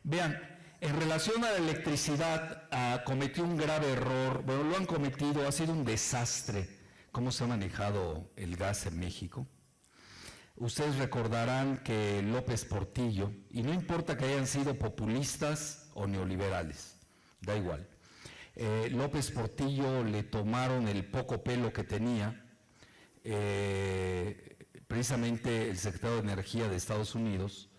Vean, en relación a la electricidad, cometió un grave error, bueno, lo han cometido, ha sido un desastre cómo se ha manejado el gas en México. Ustedes recordarán que López Portillo, y no importa que hayan sido populistas o neoliberales, da igual, López Portillo le tomaron el poco pelo que tenía, precisamente el secretario de Energía de Estados Unidos,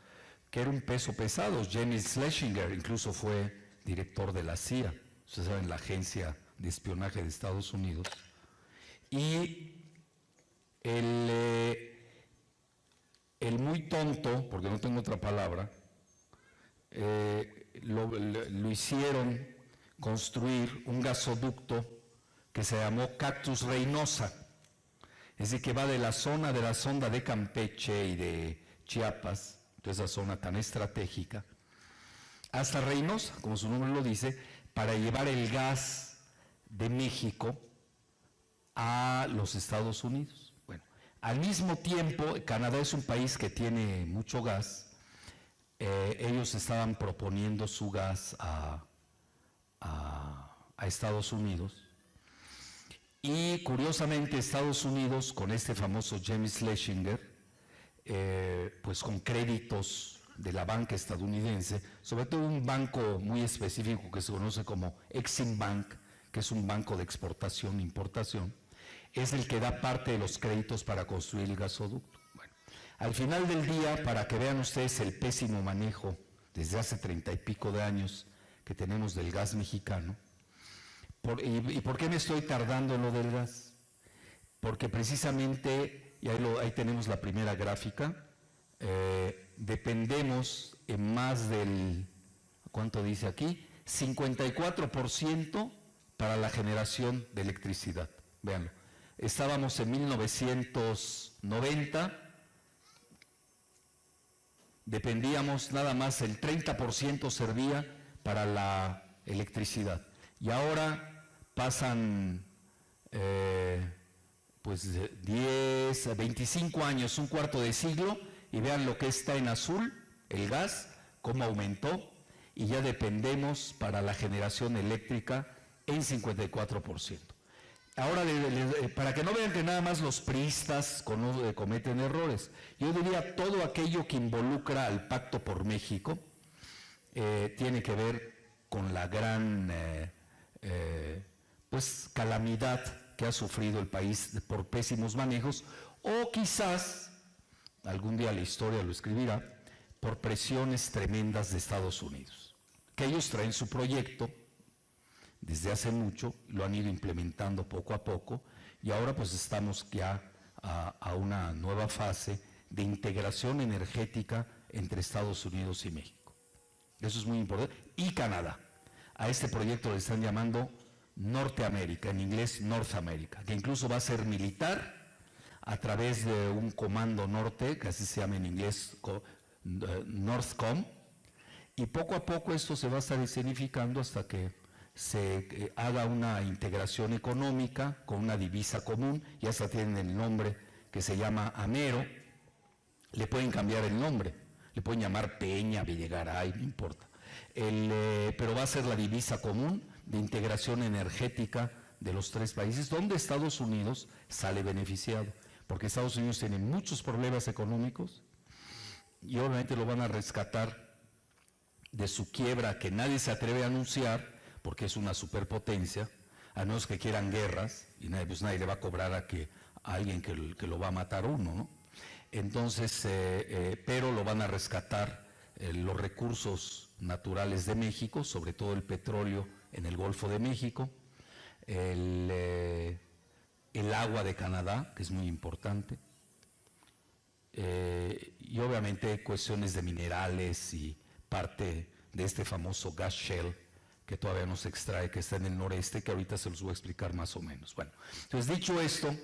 que era un peso pesado. James Schlesinger incluso fue director de la CIA, ustedes saben, la agencia de espionaje de Estados Unidos, y el muy tonto, porque no tengo otra palabra, lo hicieron construir un gasoducto que se llamó Cactus Reynosa, es decir, que va de la zona de la sonda de Campeche y de Chiapas, de esa zona tan estratégica, hasta Reynosa, como su nombre lo dice, para llevar el gas de México a los Estados Unidos. Bueno, al mismo tiempo, Canadá es un país que tiene mucho gas, ellos estaban proponiendo su gas a Estados Unidos, y curiosamente Estados Unidos, con este famoso James Schlesinger, pues con créditos de la banca estadounidense, sobre todo un banco muy específico que se conoce como Exim Bank, que es un banco de exportación e importación, es el que da parte de los créditos para construir el gasoducto. Bueno, al final del día, para que vean ustedes el pésimo manejo desde hace 30 y pico de años que tenemos del gas mexicano, ¿y por qué me estoy tardando en lo del gas? Porque precisamente, y ahí tenemos la primera gráfica, dependemos en más del, ¿cuánto dice aquí? 54% para la generación de electricidad. Véanlo, estábamos en 1990, dependíamos nada más, el 30% servía para la electricidad. Y ahora pasan pues 10, 25 años, un cuarto de siglo, y vean lo que está en azul, el gas, cómo aumentó, y ya dependemos para la generación eléctrica en 54%. Ahora, para que no vean que nada más los priistas cometen errores, yo diría todo aquello que involucra al Pacto por México tiene que ver con la gran pues calamidad que ha sufrido el país por pésimos manejos, o quizás, algún día la historia lo escribirá, por presiones tremendas de Estados Unidos, que ellos traen su proyecto desde hace mucho, lo han ido implementando poco a poco, y ahora pues estamos ya a una nueva fase de integración energética entre Estados Unidos y México. Eso es muy importante. Y Canadá. A este proyecto le están llamando Norteamérica, en inglés North America, que incluso va a ser militar a través de un comando norte, que así se llama en inglés Northcom, y poco a poco esto se va a estar escenificando hasta que se haga una integración económica con una divisa común. Ya hasta tienen el nombre que se llama Amero, le pueden cambiar el nombre, le pueden llamar Peña, Villegaray, no importa, pero va a ser la divisa común de integración energética de los tres países, donde Estados Unidos sale beneficiado, porque Estados Unidos tiene muchos problemas económicos y obviamente lo van a rescatar de su quiebra que nadie se atreve a anunciar, porque es una superpotencia, a menos que quieran guerras, y nadie le va a cobrar a alguien que lo va a matar uno, ¿no? Entonces, pero lo van a rescatar los recursos naturales de México, sobre todo el petróleo en el Golfo de México, el agua de Canadá, que es muy importante, y obviamente cuestiones de minerales y parte de este famoso gas shale que todavía no se extrae, que está en el noreste, que ahorita se los voy a explicar más o menos. Bueno, entonces dicho esto,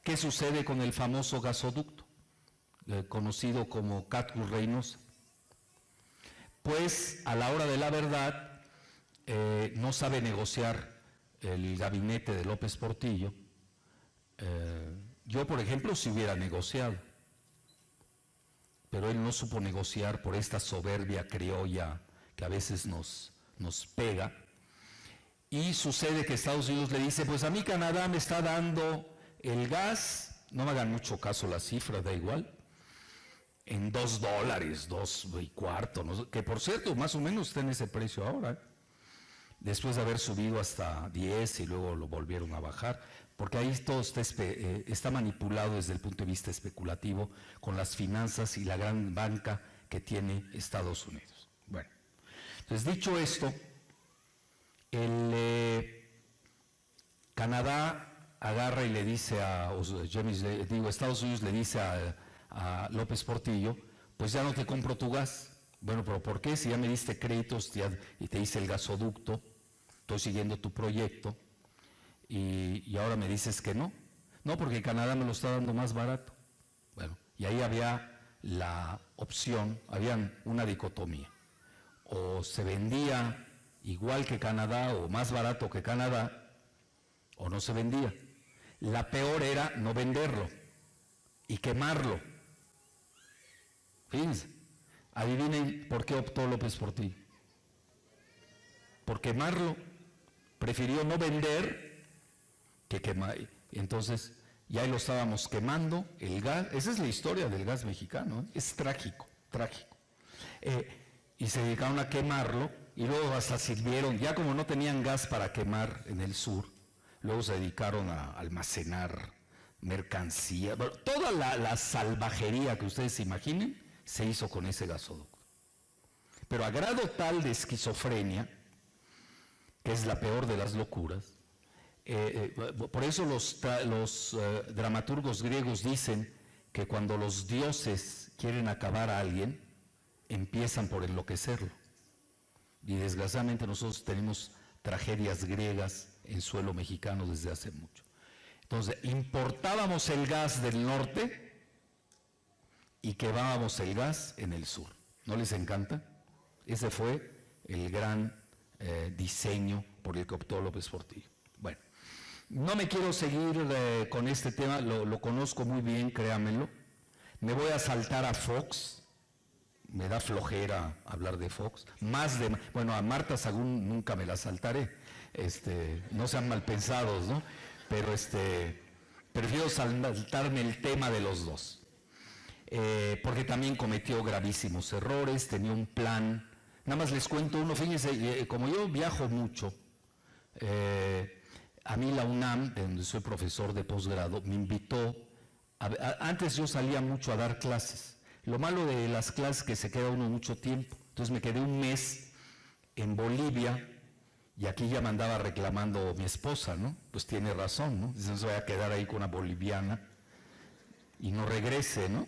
¿qué sucede con el famoso gasoducto, conocido como Cactus Reynosa? Pues a la hora de la verdad no sabe negociar el gabinete de López Portillo. Yo, por ejemplo, si hubiera negociado, pero él no supo negociar por esta soberbia criolla que a veces nos pega. Y sucede que Estados Unidos le dice, pues a mí Canadá me está dando el gas, no me hagan mucho caso la cifra, da igual, en $2, $2.25, no sé, que por cierto, más o menos está en ese precio ahora, después de haber subido hasta 10 y luego lo volvieron a bajar, porque ahí todo está manipulado desde el punto de vista especulativo con las finanzas y la gran banca que tiene Estados Unidos. Bueno, entonces dicho esto, Canadá agarra y le dice Estados Unidos le dice a López Portillo, pues ya no te compro tu gas. Bueno, pero ¿por qué? Si ya me diste créditos y te hice el gasoducto, estoy siguiendo tu proyecto y ahora me dices que no. No, porque Canadá me lo está dando más barato. Bueno, y ahí había la opción, había una dicotomía. O se vendía igual que Canadá o más barato que Canadá, o no se vendía. La peor era no venderlo y quemarlo. Fíjense, adivinen por qué optó López Portillo. Por quemarlo. Prefirió no vender que quemar. Entonces, ya ahí lo estábamos quemando, el gas. Esa es la historia del gas mexicano, ¿eh? Es trágico, trágico. Y se dedicaron a quemarlo, y luego hasta sirvieron, ya como no tenían gas para quemar en el sur, luego se dedicaron a almacenar mercancía. Bueno, toda la salvajería que ustedes se imaginen se hizo con ese gasoducto. Pero a grado tal de esquizofrenia, que es la peor de las locuras, por eso los dramaturgos griegos dicen que cuando los dioses quieren acabar a alguien, empiezan por enloquecerlo. Y desgraciadamente nosotros tenemos tragedias griegas en suelo mexicano desde hace mucho. Entonces, importábamos el gas del norte y quemábamos el gas en el sur. ¿No les encanta? Ese fue el gran diseño por el que optó López Portillo. Bueno, no me quiero seguir con este tema, lo conozco muy bien, créanmelo. Me voy a saltar a Fox. Me da flojera hablar de Fox. Bueno, a Marta Sagún nunca me la saltaré. No sean mal pensados, ¿no? Pero prefiero saltarme el tema de los dos. Porque también cometió gravísimos errores, tenía un plan. Nada más les cuento uno, fíjense, como yo viajo mucho, a mí la UNAM, de donde soy profesor de posgrado, me invitó, antes yo salía mucho a dar clases. Lo malo de las clases es que se queda uno mucho tiempo. Entonces me quedé un mes en Bolivia y aquí ya me andaba reclamando mi esposa, ¿no? Pues tiene razón, ¿no? Dice, no se vaya a quedar ahí con una boliviana y no regrese, ¿no?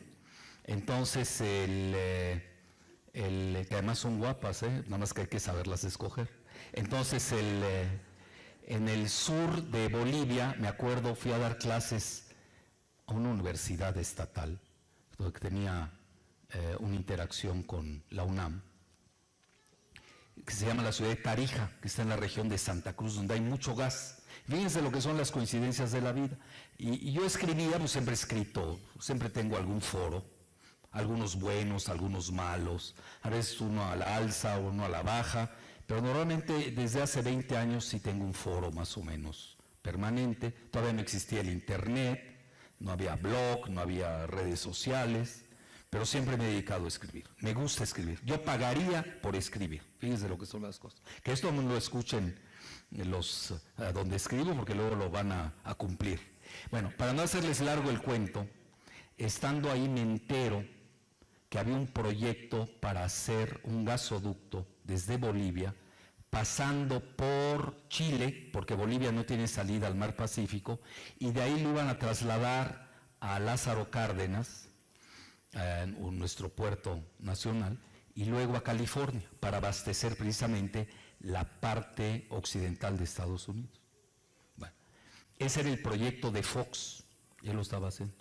Entonces, que además son guapas, nada más que hay que saberlas escoger. Entonces, en el sur de Bolivia, me acuerdo, fui a dar clases a una universidad estatal, que tenía una interacción con la UNAM, que se llama la ciudad de Tarija, que está en la región de Santa Cruz, donde hay mucho gas. Fíjense lo que son las coincidencias de la vida. Y yo escribía, pues siempre he escrito, siempre tengo algún foro, algunos buenos, algunos malos, a veces uno a la alza, uno a la baja, pero normalmente desde hace 20 años sí tengo un foro más o menos permanente. Todavía no existía el internet, no había blog, no había redes sociales, pero siempre me he dedicado a escribir. Me gusta escribir. Yo pagaría por escribir. Fíjense lo que son las cosas. Que esto no lo escuchen donde escribo, porque luego lo van a cumplir. Bueno, para no hacerles largo el cuento, estando ahí me entero que había un proyecto para hacer un gasoducto desde Bolivia, pasando por Chile, porque Bolivia no tiene salida al mar Pacífico, y de ahí lo iban a trasladar a Lázaro Cárdenas, nuestro puerto nacional, y luego a California, para abastecer precisamente la parte occidental de Estados Unidos. Bueno, ese era el proyecto de Fox, él lo estaba haciendo.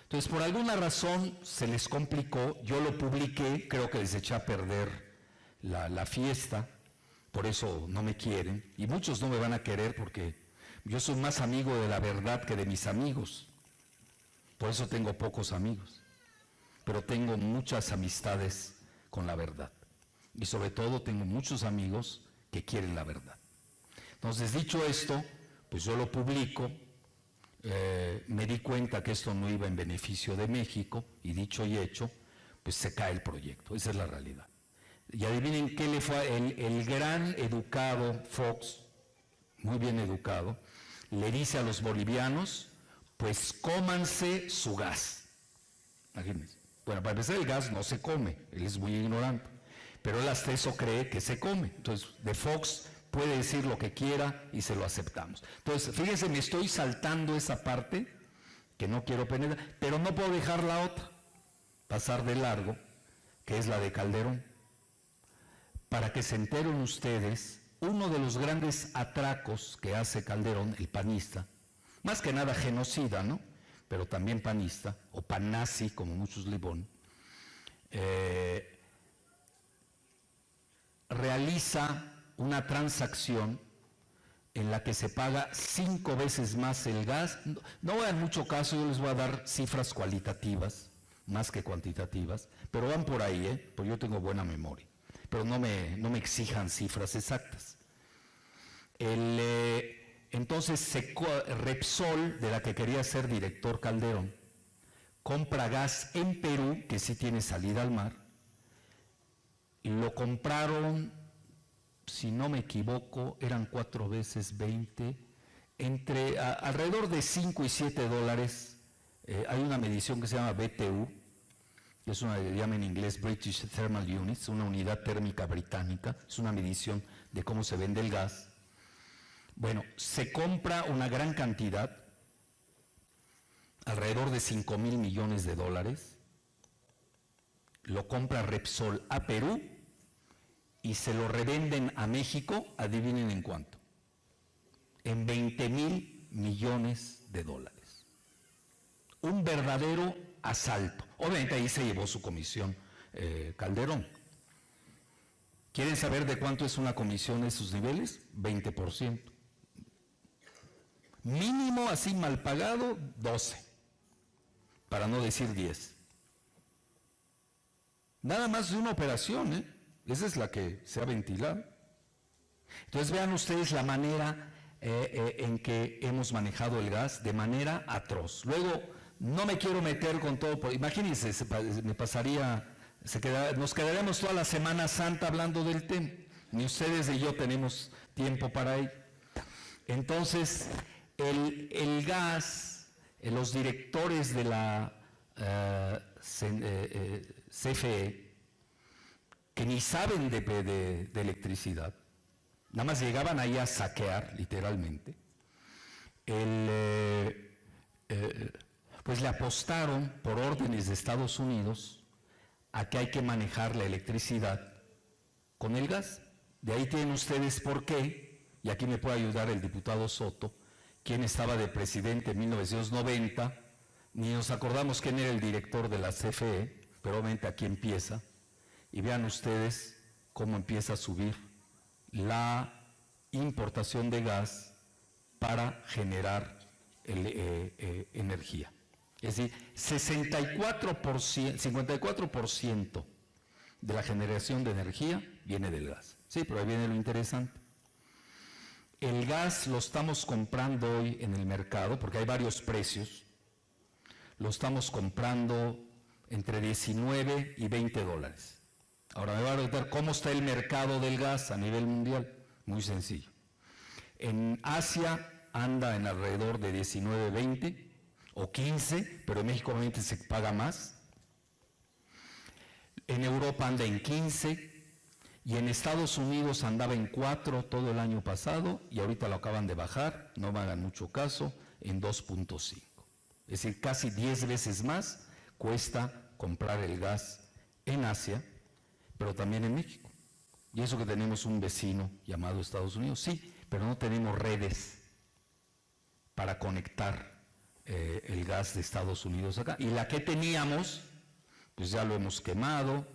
Entonces, por alguna razón se les complicó, yo lo publiqué, creo que les eché a perder la fiesta, por eso no me quieren, y muchos no me van a querer porque yo soy más amigo de la verdad que de mis amigos, por eso tengo pocos amigos, pero tengo muchas amistades con la verdad. Y sobre todo tengo muchos amigos que quieren la verdad. Entonces, dicho esto, pues yo lo publico, me di cuenta que esto no iba en beneficio de México, y dicho y hecho, pues se cae el proyecto, esa es la realidad. Y adivinen qué le fue el gran educado Fox, muy bien educado, le dice a los bolivianos, pues cómanse su gas. Imagínense. Bueno, para empezar, el gas no se come, él es muy ignorante, pero él hasta eso cree que se come. Entonces, de Fox puede decir lo que quiera y se lo aceptamos. Entonces, fíjense, me estoy saltando esa parte que no quiero penetrar, pero no puedo dejar la otra, pasar de largo, que es la de Calderón. Para que se enteren ustedes, uno de los grandes atracos que hace Calderón, el panista, más que nada genocida, ¿no?, pero también panista, o panazi, como muchos le ponen, realiza una transacción en la que se paga 5 veces más el gas. No voy a mucho caso, yo les voy a dar cifras cualitativas, más que cuantitativas, pero van por ahí, porque yo tengo buena memoria, pero no me exijan cifras exactas. Entonces, Repsol, de la que quería ser director Calderón, compra gas en Perú, que sí tiene salida al mar, y lo compraron, si no me equivoco, eran 4 veces 20, alrededor de 5 y 7 dólares. Hay una medición que se llama BTU, que es una, le llaman en inglés British Thermal Units, una unidad térmica británica, es una medición de cómo se vende el gas. Bueno, se compra una gran cantidad, alrededor de 5,000 millones de dólares, lo compra Repsol a Perú y se lo revenden a México, adivinen en cuánto, en 20,000 millones de dólares. Un verdadero asalto. Obviamente ahí se llevó su comisión Calderón. ¿Quieren saber de cuánto es una comisión de sus niveles? 20%. Mínimo, así mal pagado, 12, para no decir 10. Nada más de una operación, esa es la que se ha ventilado. Entonces vean ustedes la manera en que hemos manejado el gas, de manera atroz. Luego, no me quiero meter con todo, imagínense, nos quedaríamos toda la Semana Santa hablando del tema, ni ustedes ni yo tenemos tiempo para ello. Entonces, el gas, los directores de la CFE, que ni saben de electricidad, nada más llegaban ahí a saquear, literalmente, pues le apostaron por órdenes de Estados Unidos a que hay que manejar la electricidad con el gas. De ahí tienen ustedes por qué, y aquí me puede ayudar el diputado Soto, quien estaba de presidente en 1990, ni nos acordamos quién era el director de la CFE, pero obviamente aquí empieza, y vean ustedes cómo empieza a subir la importación de gas para generar energía. Es decir, 54% de la generación de energía viene del gas. Sí, pero ahí viene lo interesante. El gas lo estamos comprando hoy en el mercado, porque hay varios precios, lo estamos comprando entre 19 y 20 dólares. Ahora me va a preguntar, ¿cómo está el mercado del gas a nivel mundial? Muy sencillo. En Asia anda en alrededor de 19, 20 o 15, pero en México obviamente se paga más. En Europa anda en 15 y en Estados Unidos andaba en 4 todo el año pasado y ahorita lo acaban de bajar, no me hagan mucho caso, en 2.5. Es decir, casi 10 veces más cuesta comprar el gas en Asia, pero también en México. Y eso que tenemos un vecino llamado Estados Unidos, sí, pero no tenemos redes para conectar el gas de Estados Unidos acá. Y la que teníamos, pues ya lo hemos quemado,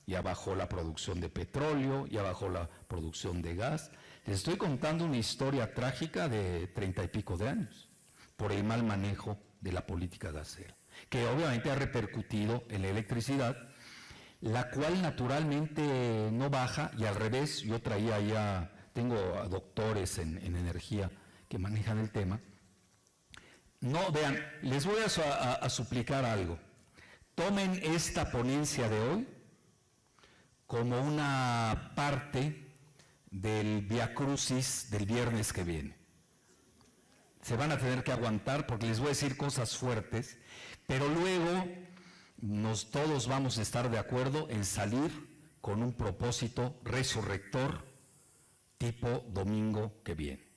ya bajó la producción de petróleo, ya bajó la producción de gas. Les estoy contando una historia trágica de 30 y pico de años, por el mal manejo de la política gasera, que obviamente ha repercutido en la electricidad. la cual naturalmente no baja, y al revés, yo traía ya, tengo a doctores en energía que manejan el tema. No, vean, les voy a suplicar algo. Tomen esta ponencia de hoy como una parte del Vía Crucis del viernes que viene. Se van a tener que aguantar porque les voy a decir cosas fuertes, pero luego todos vamos a estar de acuerdo en salir con un propósito resurrector tipo domingo que viene.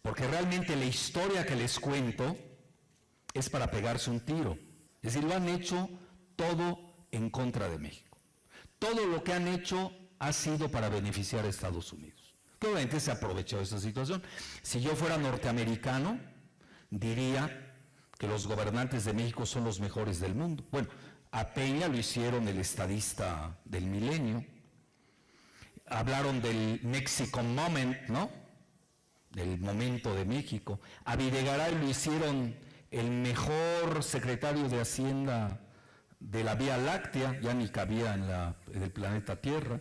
Porque realmente la historia que les cuento es para pegarse un tiro. Es decir, lo han hecho todo en contra de México. Todo lo que han hecho ha sido para beneficiar a Estados Unidos. Que obviamente se ha aprovechado de esta situación. Si yo fuera norteamericano, diría que los gobernantes de México son los mejores del mundo. Bueno, a Peña lo hicieron el estadista del milenio. Hablaron del Mexican Moment, ¿no? Del momento de México. A Videgaray lo hicieron el mejor secretario de Hacienda de la Vía Láctea, ya ni cabía en el planeta Tierra.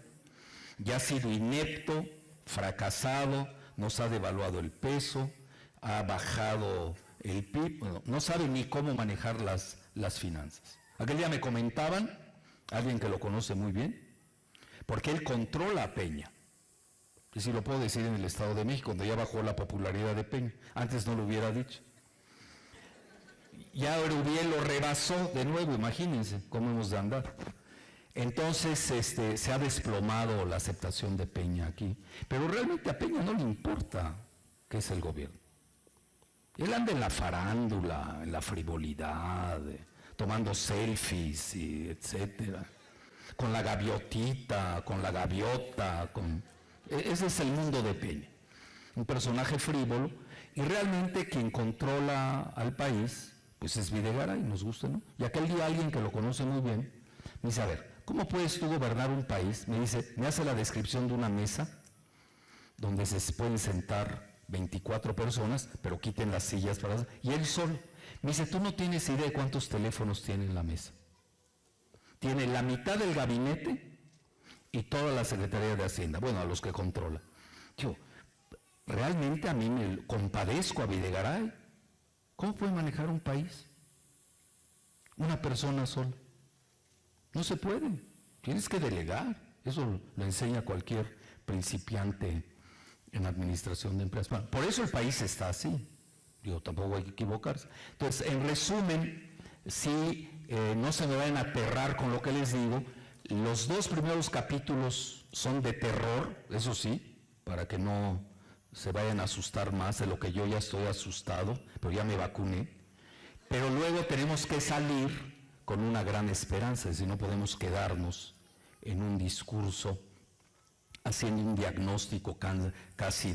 Ya ha sido inepto, fracasado, nos ha devaluado el peso, ha bajado el PIB, bueno, no sabe ni cómo manejar las finanzas. Aquel día me comentaban, alguien que lo conoce muy bien, porque él controla a Peña. Y si lo puedo decir en el Estado de México, donde ya bajó la popularidad de Peña. Antes no lo hubiera dicho. Ya Erubiel lo rebasó de nuevo, imagínense cómo hemos de andar. Entonces se ha desplomado la aceptación de Peña aquí. Pero realmente a Peña no le importa qué es el gobierno. Él anda en la farándula, en la frivolidad, tomando selfies, y etcétera. Con la gaviotita, con la gaviota, ese es el mundo de Peña. Un personaje frívolo, y realmente quien controla al país, pues es Videgaray, nos gusta, ¿no? Y aquel día alguien que lo conoce muy bien, me dice, a ver, ¿cómo puedes tú gobernar un país? Me dice, me hace la descripción de una mesa donde se pueden sentar 24 personas, pero quiten las sillas para... Y él solo. Me dice, tú no tienes idea de cuántos teléfonos tiene en la mesa. Tiene la mitad del gabinete y toda la Secretaría de Hacienda, bueno, a los que controla. Yo, realmente a mí me compadezco a Videgaray. ¿Cómo puede manejar un país? Una persona sola. No se puede. Tienes que delegar. Eso lo enseña cualquier principiante en administración de empresas. Bueno, por eso el país está así. Digo, tampoco hay que equivocarse. Entonces, en resumen, si no se me vayan a aterrar con lo que les digo, los 2 primeros capítulos son de terror, eso sí, para que no se vayan a asustar más de lo que yo ya estoy asustado, pero ya me vacuné. Pero luego tenemos que salir con una gran esperanza, si no podemos quedarnos en un discurso haciendo un diagnóstico casi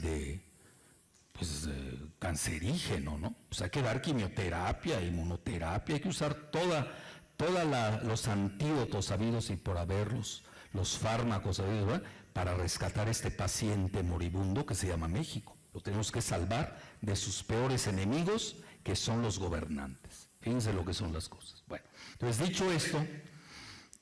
cancerígeno, ¿no? Pues hay que dar quimioterapia, inmunoterapia, hay que usar todos los antídotos habidos y por haberlos, los fármacos habidos, ¿verdad?, para rescatar este paciente moribundo que se llama México. Lo tenemos que salvar de sus peores enemigos, que son los gobernantes. Fíjense lo que son las cosas. Bueno, entonces dicho esto,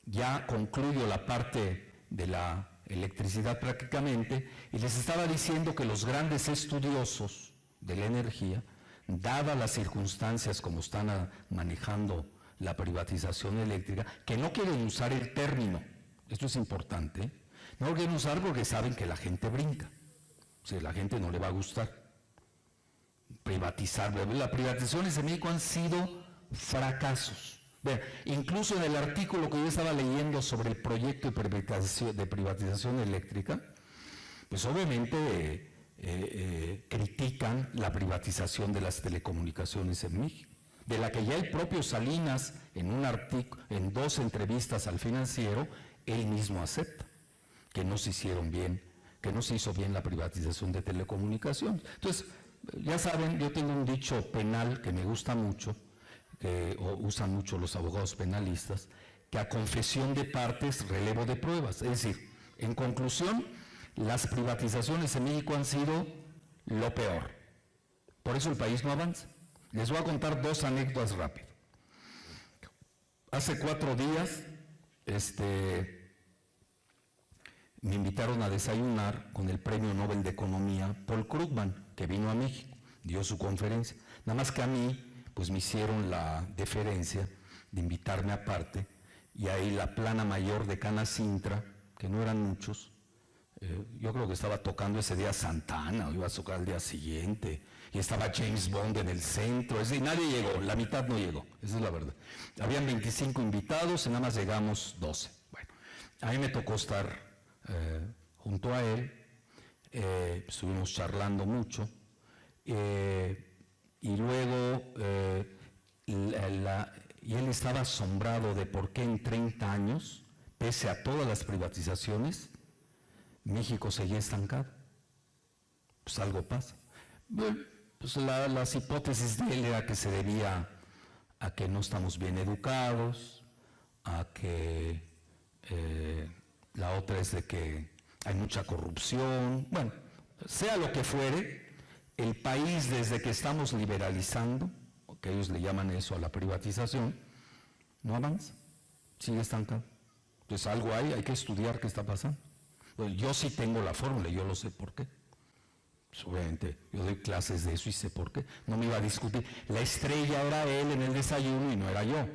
ya concluyo la parte de la electricidad prácticamente, y les estaba diciendo que los grandes estudiosos de la energía, dadas las circunstancias como están manejando la privatización eléctrica, que no quieren usar el término, esto es importante, no lo quieren usar porque saben que la gente brinca, o sea, la gente no le va a gustar privatizar. Las privatizaciones en México han sido fracasos. Bueno, incluso en el artículo que yo estaba leyendo sobre el proyecto de privatización eléctrica, pues obviamente critican la privatización de las telecomunicaciones en México, de la que ya el propio Salinas, en 2 entrevistas al Financiero, él mismo acepta que no se hicieron bien, que no se hizo bien la privatización de telecomunicaciones. Entonces, ya saben, yo tengo un dicho penal que me gusta mucho, que usan mucho los abogados penalistas, que a confesión de partes, relevo de pruebas. Es decir, en conclusión, las privatizaciones en México han sido lo peor. Por eso el país no avanza. Les voy a contar 2 anécdotas rápido. Hace 4 días me invitaron a desayunar con el Premio Nobel de Economía Paul Krugman, que vino a México, dio su conferencia. Nada más que a mí, pues me hicieron la deferencia de invitarme aparte, y ahí la plana mayor de Canacintra, que no eran muchos, yo creo que estaba tocando ese día Santana, o iba a tocar al día siguiente, y estaba James Bond en el centro, es decir, nadie llegó, la mitad no llegó, esa es la verdad. Habían 25 invitados y nada más llegamos 12. Bueno, a mí me tocó estar junto a él, estuvimos charlando mucho, y luego y él estaba asombrado de por qué en 30 años, pese a todas las privatizaciones, México seguía estancado. Pues algo pasa. Bueno, pues las hipótesis de él era que se debía a que no estamos bien educados, a que la otra es de que hay mucha corrupción. Bueno, sea lo que fuere, el país desde que estamos liberalizando, que ellos le llaman eso a la privatización, no avanza, sigue estancado. Entonces algo hay que estudiar qué está pasando. Bueno, yo sí tengo la fórmula, yo lo sé por qué. Pues obviamente, yo doy clases de eso y sé por qué. No me iba a discutir. La estrella era él en el desayuno y no era yo.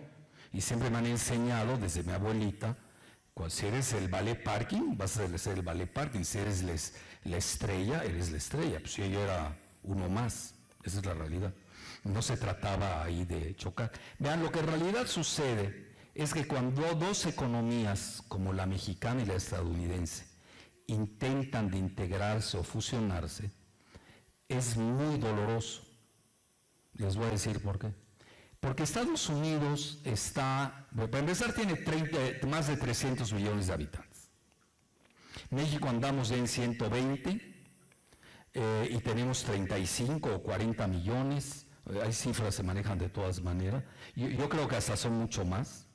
Y siempre me han enseñado desde mi abuelita, si eres el ballet parking, vas a ser el ballet parking. Si eres la estrella, eres la estrella. Pues yo era uno más. Esa es la realidad. No se trataba ahí de chocar. Vean, lo que en realidad sucede es que cuando dos economías como la mexicana y la estadounidense intentan de integrarse o fusionarse, es muy doloroso. Les voy a decir por qué. Porque Estados Unidos está, para empezar, tiene más de 300 millones de habitantes. México andamos ya en 120 y tenemos 35 o 40 millones. Hay cifras que se manejan de todas maneras. Yo creo que hasta son mucho más,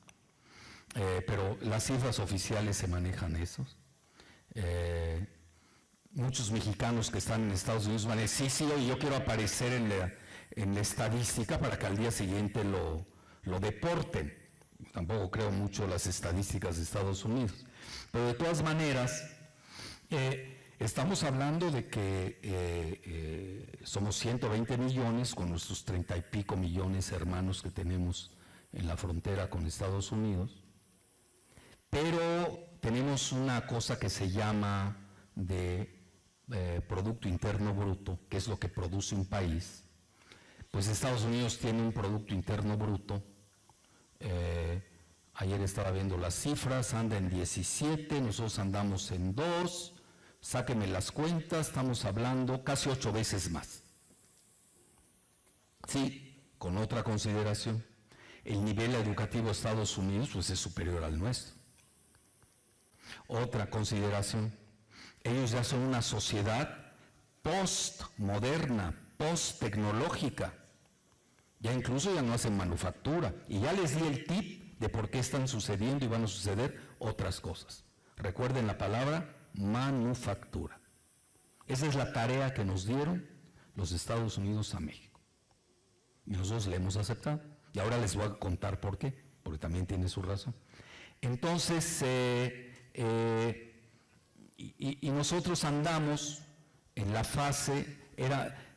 pero las cifras oficiales se manejan esos. Muchos mexicanos que están en Estados Unidos van a decir, sí, yo quiero aparecer en la estadística para que al día siguiente lo deporten. Tampoco creo mucho las estadísticas de Estados Unidos. Pero de todas maneras, estamos hablando de que somos 120 millones con nuestros 30 y pico millones hermanos que tenemos en la frontera con Estados Unidos, pero tenemos una cosa que se llama de Producto Interno Bruto, que es lo que produce un país. Pues Estados Unidos tiene un Producto Interno Bruto, ayer estaba viendo las cifras, anda en 17, nosotros andamos en 2, sáquenme las cuentas, estamos hablando casi 8 veces más. Sí, con otra consideración, el nivel educativo de Estados Unidos pues es superior al nuestro. Otra consideración, ellos ya son una sociedad postmoderna, posttecnológica, ya incluso ya no hacen manufactura, y ya les di el tip de por qué están sucediendo y van a suceder otras cosas. Recuerden la palabra manufactura. Esa es la tarea que nos dieron los Estados Unidos a México. Y nosotros le hemos aceptado. Y ahora les voy a contar por qué, porque también tiene su razón. Entonces, y nosotros andamos en la fase,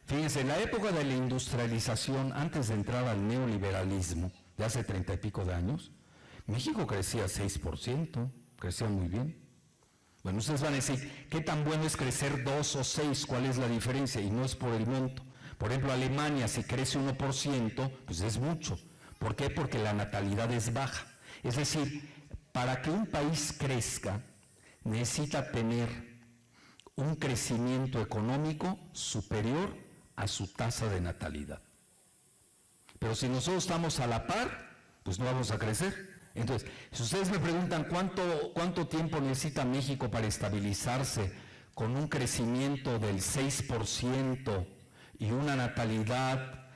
fíjense, en la época de la industrialización, antes de entrar al neoliberalismo, de hace 30 y pico de años, México crecía 6%, crecía muy bien. Bueno, ustedes van a decir, ¿qué tan bueno es crecer 2 o 6? ¿Cuál es la diferencia? Y no es por el monto. Por ejemplo, Alemania, si crece 1%, pues es mucho. ¿Por qué? Porque la natalidad es baja. Es decir, para que un país crezca, necesita tener un crecimiento económico superior a su tasa de natalidad. Pero si nosotros estamos a la par, pues no vamos a crecer. Entonces, si ustedes me preguntan cuánto tiempo necesita México para estabilizarse con un crecimiento del 6% y una natalidad,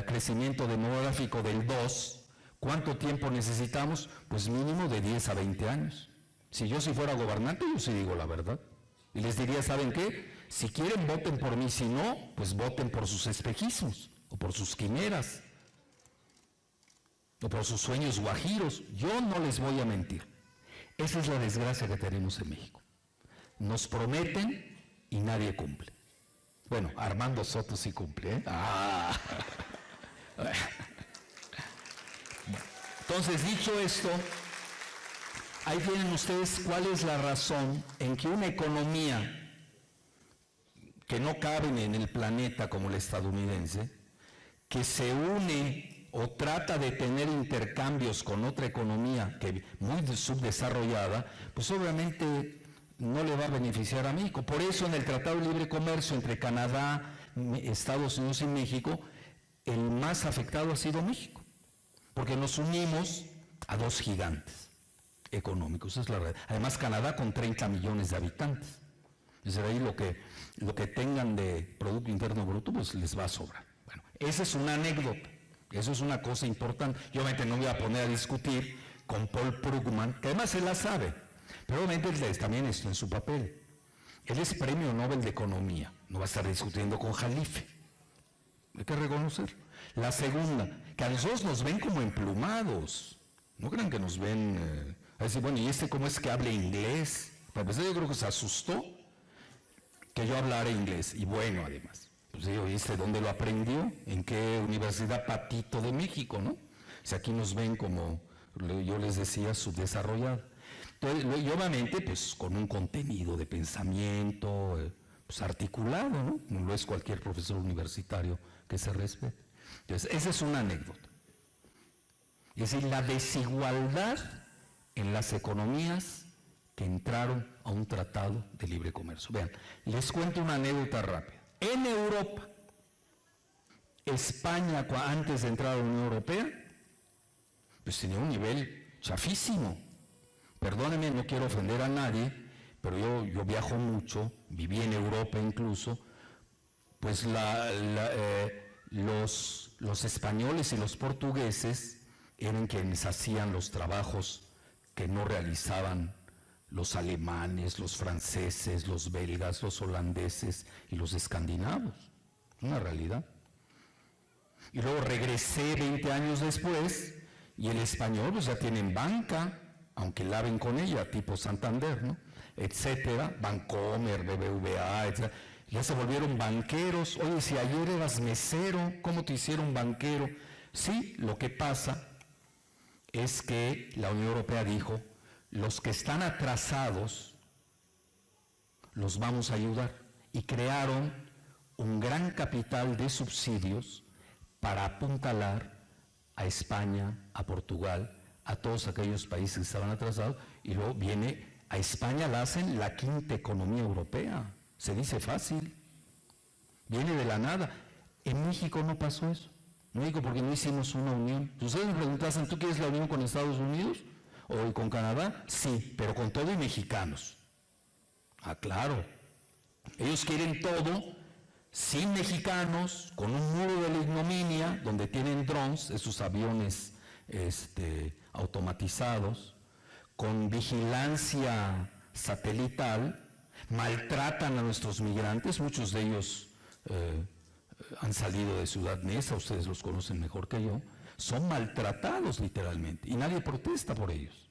crecimiento demográfico del 2%, ¿cuánto tiempo necesitamos? Pues mínimo de 10 a 20 años. Si fuera gobernante, yo sí digo la verdad. Y les diría, ¿saben qué? Si quieren, voten por mí. Si no, pues voten por sus espejismos, o por sus quimeras, o por sus sueños guajiros. Yo no les voy a mentir. Esa es la desgracia que tenemos en México. Nos prometen y nadie cumple. Bueno, Armando Soto sí cumple, ¿eh? Entonces, dicho esto, ahí tienen ustedes cuál es la razón en que una economía que no cabe en el planeta como la estadounidense, que se une o trata de tener intercambios con otra economía que muy subdesarrollada, pues obviamente no le va a beneficiar a México. Por eso en el Tratado de Libre Comercio entre Canadá, Estados Unidos y México, el más afectado ha sido México, porque nos unimos a dos gigantes económicos, es la realidad. Además, Canadá con 30 millones de habitantes. Es decir, ahí lo que tengan de Producto Interno Bruto, pues les va a sobrar. Bueno, esa es una anécdota, eso es una cosa importante. Yo obviamente no me voy a poner a discutir con Paul Krugman, que además él la sabe, pero obviamente él también está en su papel. Él es Premio Nobel de Economía, no va a estar discutiendo con Jalife. Hay que reconocer. La segunda, que a nosotros nos ven como emplumados. No crean que nos ven, a decir, bueno, ¿y este cómo es que habla inglés? Para empezar, yo creo que se asustó que yo hablara inglés. Y bueno, además, pues yo, ¿viste dónde lo aprendió? ¿En qué universidad? Patito de México, ¿no? O sea, aquí nos ven como, yo les decía, subdesarrollado. Entonces, y obviamente, pues con un contenido de pensamiento, pues articulado, ¿no? No lo es cualquier profesor universitario que se respete. Entonces, esa es una anécdota. Es decir, la desigualdad en las economías que entraron a un tratado de libre comercio. Vean, les cuento una anécdota rápida. En Europa, España, antes de entrar a la Unión Europea, pues tenía un nivel chafísimo. Perdónenme, no quiero ofender a nadie, pero yo viajo mucho, viví en Europa incluso, pues los españoles y los portugueses eran quienes hacían los trabajos que no realizaban los alemanes, los franceses, los belgas, los holandeses y los escandinavos. Una realidad. Y luego regresé 20 años después y el español pues ya tienen banca, aunque laven con ella, tipo Santander, ¿no? Etcétera, Bancomer, BBVA, etcétera. Ya se volvieron banqueros. Oye, si ayer eras mesero, ¿cómo te hicieron banquero? Sí, lo que pasa es que la Unión Europea dijo, los que están atrasados los vamos a ayudar, y crearon un gran capital de subsidios para apuntalar a España, a Portugal, a todos aquellos países que estaban atrasados, y luego viene a España, la hacen la quinta economía europea, se dice fácil, viene de la nada. En México no pasó eso. No digo porque no hicimos una unión. Ustedes me preguntasen, ¿tú quieres la unión con Estados Unidos o con Canadá? Sí, pero con todo y mexicanos. Ah, claro. Ellos quieren todo sin mexicanos, con un muro de la ignominia, donde tienen drones, esos aviones automatizados, con vigilancia satelital, maltratan a nuestros migrantes, muchos de ellos han salido de Ciudad Neza, ustedes los conocen mejor que yo, son maltratados literalmente y nadie protesta por ellos.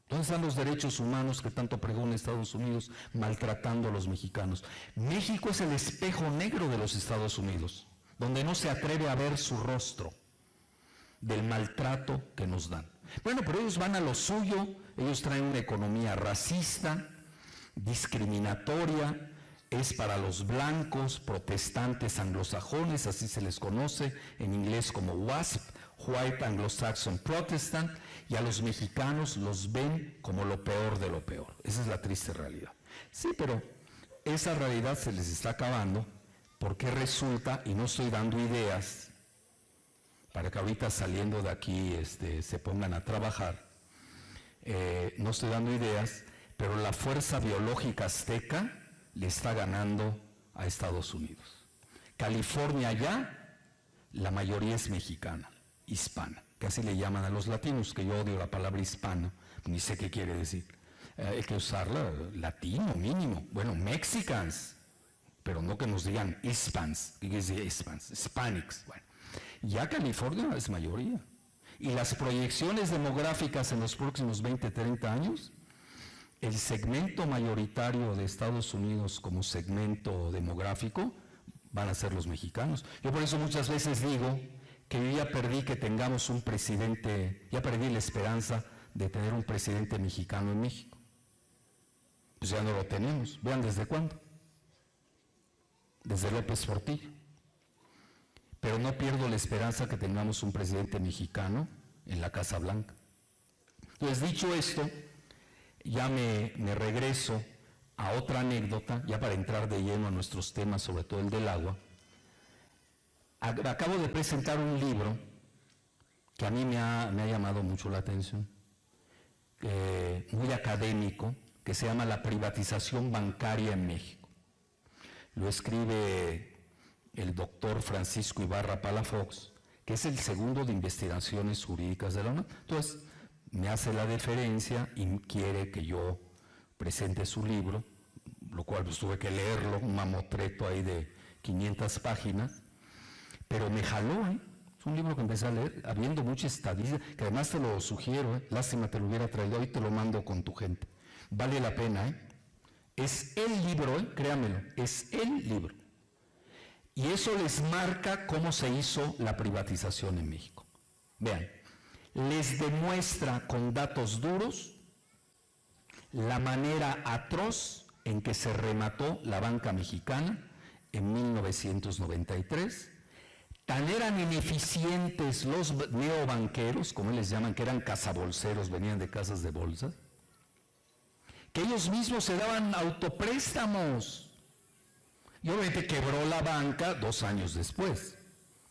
¿Dónde están los derechos humanos que tanto pregona Estados Unidos maltratando a los mexicanos? México es el espejo negro de los Estados Unidos, donde no se atreve a ver su rostro del maltrato que nos dan. Bueno, pero ellos van a lo suyo, ellos traen una economía racista, discriminatoria, es para los blancos, protestantes anglosajones, así se les conoce en inglés como WASP, White Anglo-Saxon Protestant, y a los mexicanos los ven como lo peor de lo peor. Esa es la triste realidad. Sí, pero esa realidad se les está acabando porque resulta, y no estoy dando ideas, para que ahorita saliendo de aquí se pongan a trabajar, no estoy dando ideas, pero la fuerza biológica azteca le está ganando a Estados Unidos. California ya, la mayoría es mexicana, hispana, que así le llaman a los latinos, que yo odio la palabra hispano, ni sé qué quiere decir. Hay que usarla latino mínimo, bueno, Mexicans, pero no que nos digan Hispans, ¿qué quiere decir Hispans? Hispanics, bueno. Ya California es mayoría. Y las proyecciones demográficas en los próximos 20, 30 años el segmento mayoritario de Estados Unidos como segmento demográfico van a ser los mexicanos. Yo por eso muchas veces digo que yo ya perdí que tengamos un presidente, ya perdí la esperanza de tener un presidente mexicano en México. Pues ya no lo tenemos. Vean desde cuándo. Desde López Portillo. Pero no pierdo la esperanza que tengamos un presidente mexicano en la Casa Blanca. Entonces, dicho esto, ya me regreso a otra anécdota, ya para entrar de lleno a nuestros temas, sobre todo el del agua. Acabo de presentar un libro que a mí me ha llamado mucho la atención, muy académico, que se llama La privatización bancaria en México. Lo escribe el doctor Francisco Ibarra Palafox, que es el segundo de investigaciones jurídicas de la UNAM. Entonces, me hace la deferencia y quiere que yo presente su libro, lo cual pues tuve que leerlo, un mamotreto ahí de 500 páginas, pero me jaló, Es un libro que empecé a leer, habiendo mucha estadística, que además te lo sugiero, lástima te lo hubiera traído, hoy te lo mando con tu gente. Vale la pena, Es el libro, créanmelo, es el libro. Y eso les marca cómo se hizo la privatización en México. Vean, les demuestra con datos duros la manera atroz en que se remató la banca mexicana en 1993. Tan eran ineficientes los neobanqueros, como les llaman, que eran cazabolseros, venían de casas de bolsa, que ellos mismos se daban autopréstamos. Y obviamente quebró la banca 2 años después.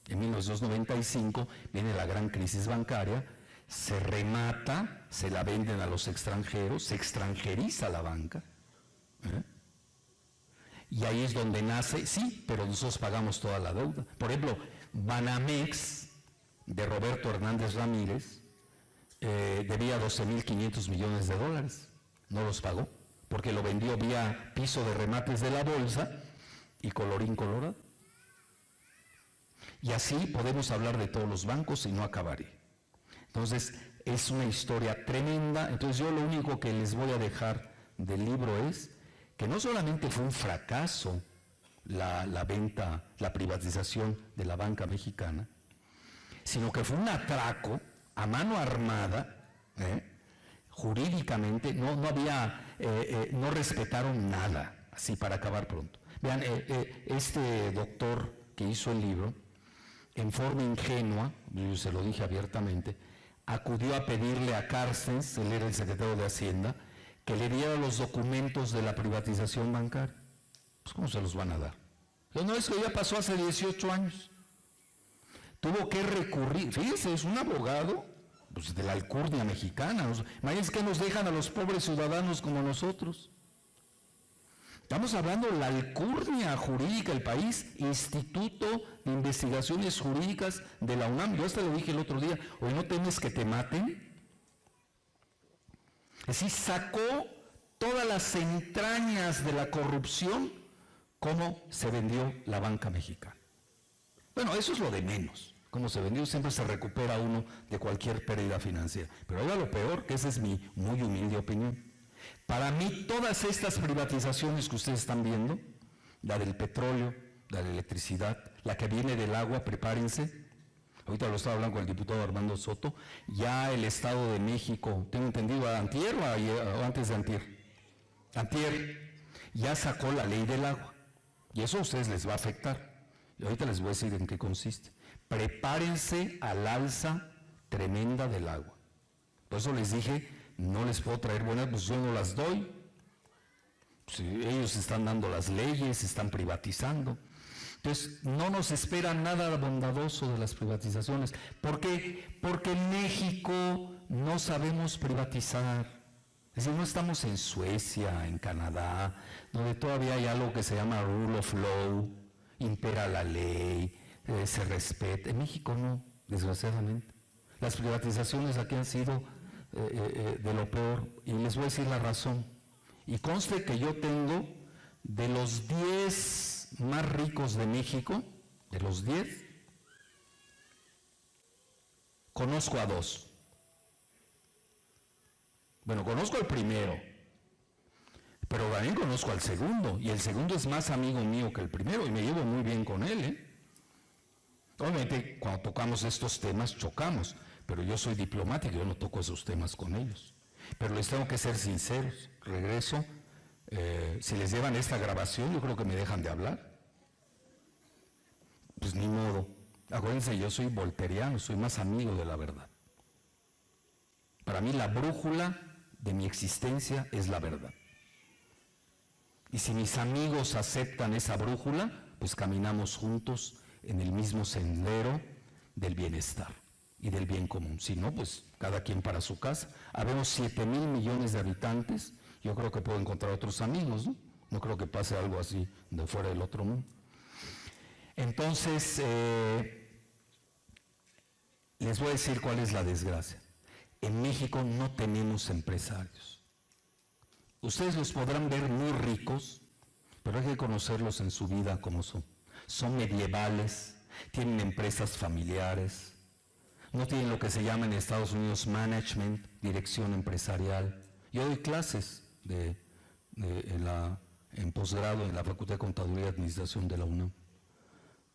En 1995 viene la gran crisis bancaria, se remata, se la venden a los extranjeros, se extranjeriza la banca. Y ahí es donde nace, sí, pero nosotros pagamos toda la deuda. Por ejemplo, Banamex, de Roberto Hernández Ramírez, debía $12,500 millones. No los pagó, porque lo vendió vía piso de remates de la bolsa y colorín colorado. Y así podemos hablar de todos los bancos y no acabaré. Entonces, es una historia tremenda. Entonces, yo lo único que les voy a dejar del libro es que no solamente fue un fracaso la venta, la privatización de la banca mexicana, sino que fue un atraco a mano armada, jurídicamente, no respetaron nada, así para acabar pronto. Vean, este doctor que hizo el libro, en forma ingenua, yo se lo dije abiertamente, acudió a pedirle a Carstens, él era el secretario de Hacienda, que le diera los documentos de la privatización bancaria. Pues ¿cómo se los van a dar? No, es que ya pasó hace 18 años. Tuvo que recurrir, fíjense, es un abogado pues, de la alcurnia mexicana. Imagínense que nos dejan a los pobres ciudadanos como nosotros. Estamos hablando de la alcurnia jurídica del país, Instituto de Investigaciones Jurídicas de la UNAM. Yo hasta le dije el otro día, ¿hoy no temes que te maten? Es decir, sacó todas las entrañas de la corrupción, cómo se vendió la banca mexicana. Bueno, eso es lo de menos. Cómo se vendió, siempre se recupera uno de cualquier pérdida financiera. Pero ahora lo peor, que esa es mi muy humilde opinión. Para mí, todas estas privatizaciones que ustedes están viendo, la del petróleo, la de la electricidad, la que viene del agua, prepárense. Ahorita lo estaba hablando con el diputado Armando Soto, ya el Estado de México, tengo entendido, antier o antes de antier, ya sacó la ley del agua. Y eso a ustedes les va a afectar. Y ahorita les voy a decir en qué consiste. Prepárense al alza tremenda del agua. Por eso les dije, no les puedo traer buenas, pues yo no las doy. Pues ellos están dando las leyes, están privatizando. Entonces, no nos espera nada bondadoso de las privatizaciones. ¿Por qué? Porque en México no sabemos privatizar. Es decir, no estamos en Suecia, en Canadá, donde todavía hay algo que se llama rule of law, impera la ley, se respeta. En México no, desgraciadamente. Las privatizaciones aquí han sido de lo peor, y les voy a decir la razón. Y conste que yo tengo de los 10 más ricos de México, de los 10, conozco a 2. Bueno, conozco al primero, Pero también conozco al segundo, y el segundo es más amigo mío que el primero, y me llevo muy bien con él, ¿eh? Obviamente, cuando tocamos estos temas, chocamos, pero yo soy diplomático, yo no toco esos temas con ellos. Pero les tengo que ser sinceros. Regreso, si les llevan esta grabación, yo creo que me dejan de hablar. Pues ni modo. Acuérdense, yo soy volteriano, soy más amigo de la verdad. Para mí la brújula de mi existencia es la verdad. Y si mis amigos aceptan esa brújula, pues caminamos juntos en el mismo sendero del bienestar y del bien común. Si no, pues cada quien para su casa. Habemos 7,000 millones de habitantes, yo creo que puedo encontrar otros amigos, ¿no? No creo que pase algo así de fuera del otro mundo. Entonces, les voy a decir cuál es la desgracia. En México no tenemos empresarios. Ustedes los podrán ver muy ricos, pero hay que conocerlos en su vida como son. Son medievales, tienen empresas familiares, no tienen lo que se llama en Estados Unidos management, dirección empresarial. Yo doy clases en posgrado en la Facultad de Contaduría y Administración de la UNAM.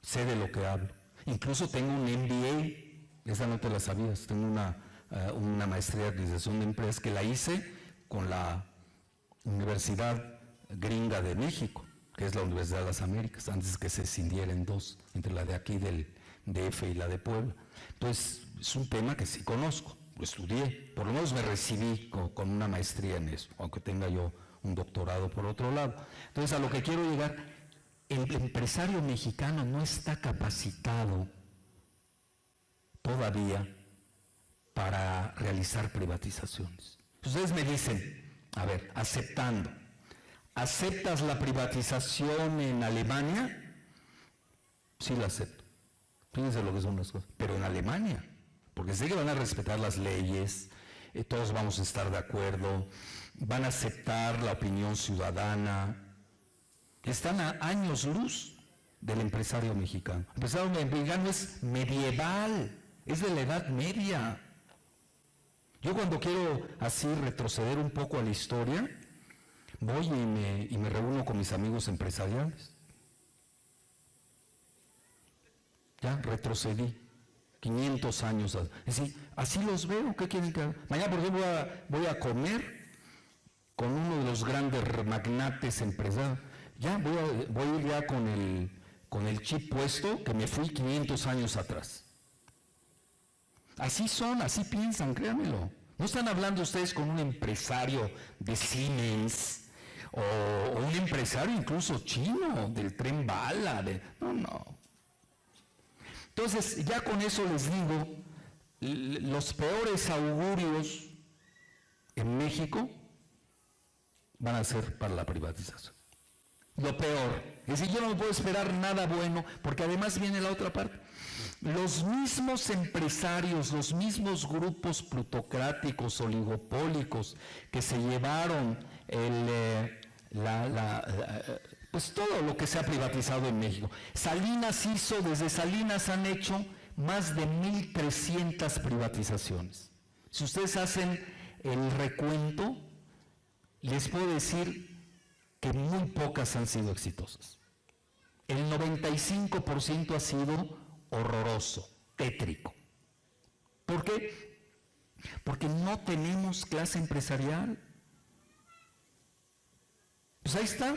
Sé de lo que hablo. Incluso tengo un MBA, esa no te la sabías, tengo una maestría de Administración de Empresas que la hice con la Universidad Gringa de México, que es la Universidad de las Américas, antes que se escindiera en dos, entre la de aquí del DF y la de Puebla. Entonces, es un tema que sí conozco, lo estudié, por lo menos me recibí con una maestría en eso, aunque tenga yo un doctorado por otro lado. Entonces, a lo que quiero llegar, el empresario mexicano no está capacitado todavía para realizar privatizaciones. Ustedes me dicen, a ver, ¿aceptas la privatización en Alemania? Sí la acepto. Fíjense lo que son las cosas. Pero en Alemania, porque sé que van a respetar las leyes, todos vamos a estar de acuerdo, van a aceptar la opinión ciudadana. Están a años luz del empresario mexicano. El empresario mexicano es medieval, es de la Edad Media. Yo cuando quiero así retroceder un poco a la historia, voy y me reúno con mis amigos empresariales. Ya retrocedí 500 años. Es decir, así los veo. ¿Qué quieren que haga? Mañana, por ejemplo, voy a comer con uno de los grandes magnates empresarios. Ya voy a ir ya con el chip puesto que me fui 500 años atrás. Así son, así piensan, créanmelo. No están hablando ustedes con un empresario de Siemens o un empresario incluso chino del tren bala. No. Entonces, ya con eso les digo, los peores augurios en México van a ser para la privatización. Lo peor. Es decir, yo no puedo esperar nada bueno, porque además viene la otra parte. Los mismos empresarios, los mismos grupos plutocráticos, oligopólicos, que se llevaron pues todo lo que se ha privatizado en México. Desde Salinas han hecho más de 1,300 privatizaciones. Si ustedes hacen el recuento, les puedo decir que muy pocas han sido exitosas. El 95% ha sido horroroso, tétrico. ¿Por qué? Porque no tenemos clase empresarial. Pues ahí está.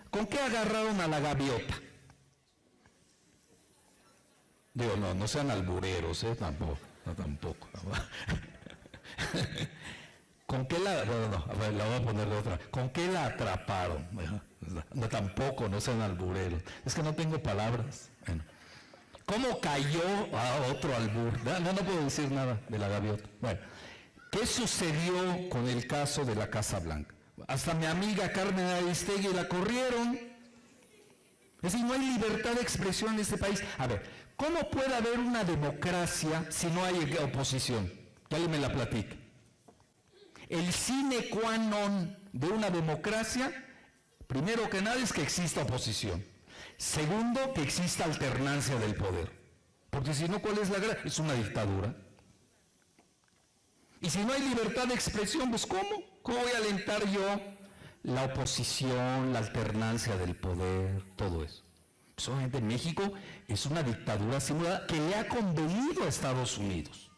¿Con qué agarraron a la gaviota? Digo, no sean albureros, tampoco. ¿Con qué la voy a poner de otra? ¿Con qué la atraparon? No, tampoco, no sean albureros. Es que no tengo palabras. Bueno. ¿Cómo cayó a otro albur? No puedo decir nada de la gaviota. Bueno, ¿qué sucedió con el caso de la Casa Blanca? Hasta mi amiga Carmen Aristegui la corrieron. Es decir, no hay libertad de expresión en este país. A ver, ¿cómo puede haber una democracia si no hay oposición? Que alguien me la platique. El sine qua non de una democracia, primero que nada, es que exista oposición. Segundo, que exista alternancia del poder. Porque si no, ¿cuál es la gracia? Es una dictadura. Y si no hay libertad de expresión, pues ¿cómo? ¿Cómo voy a alentar yo la oposición, la alternancia del poder, todo eso. Pues obviamente México es una dictadura simulada que le ha convenido a Estados Unidos.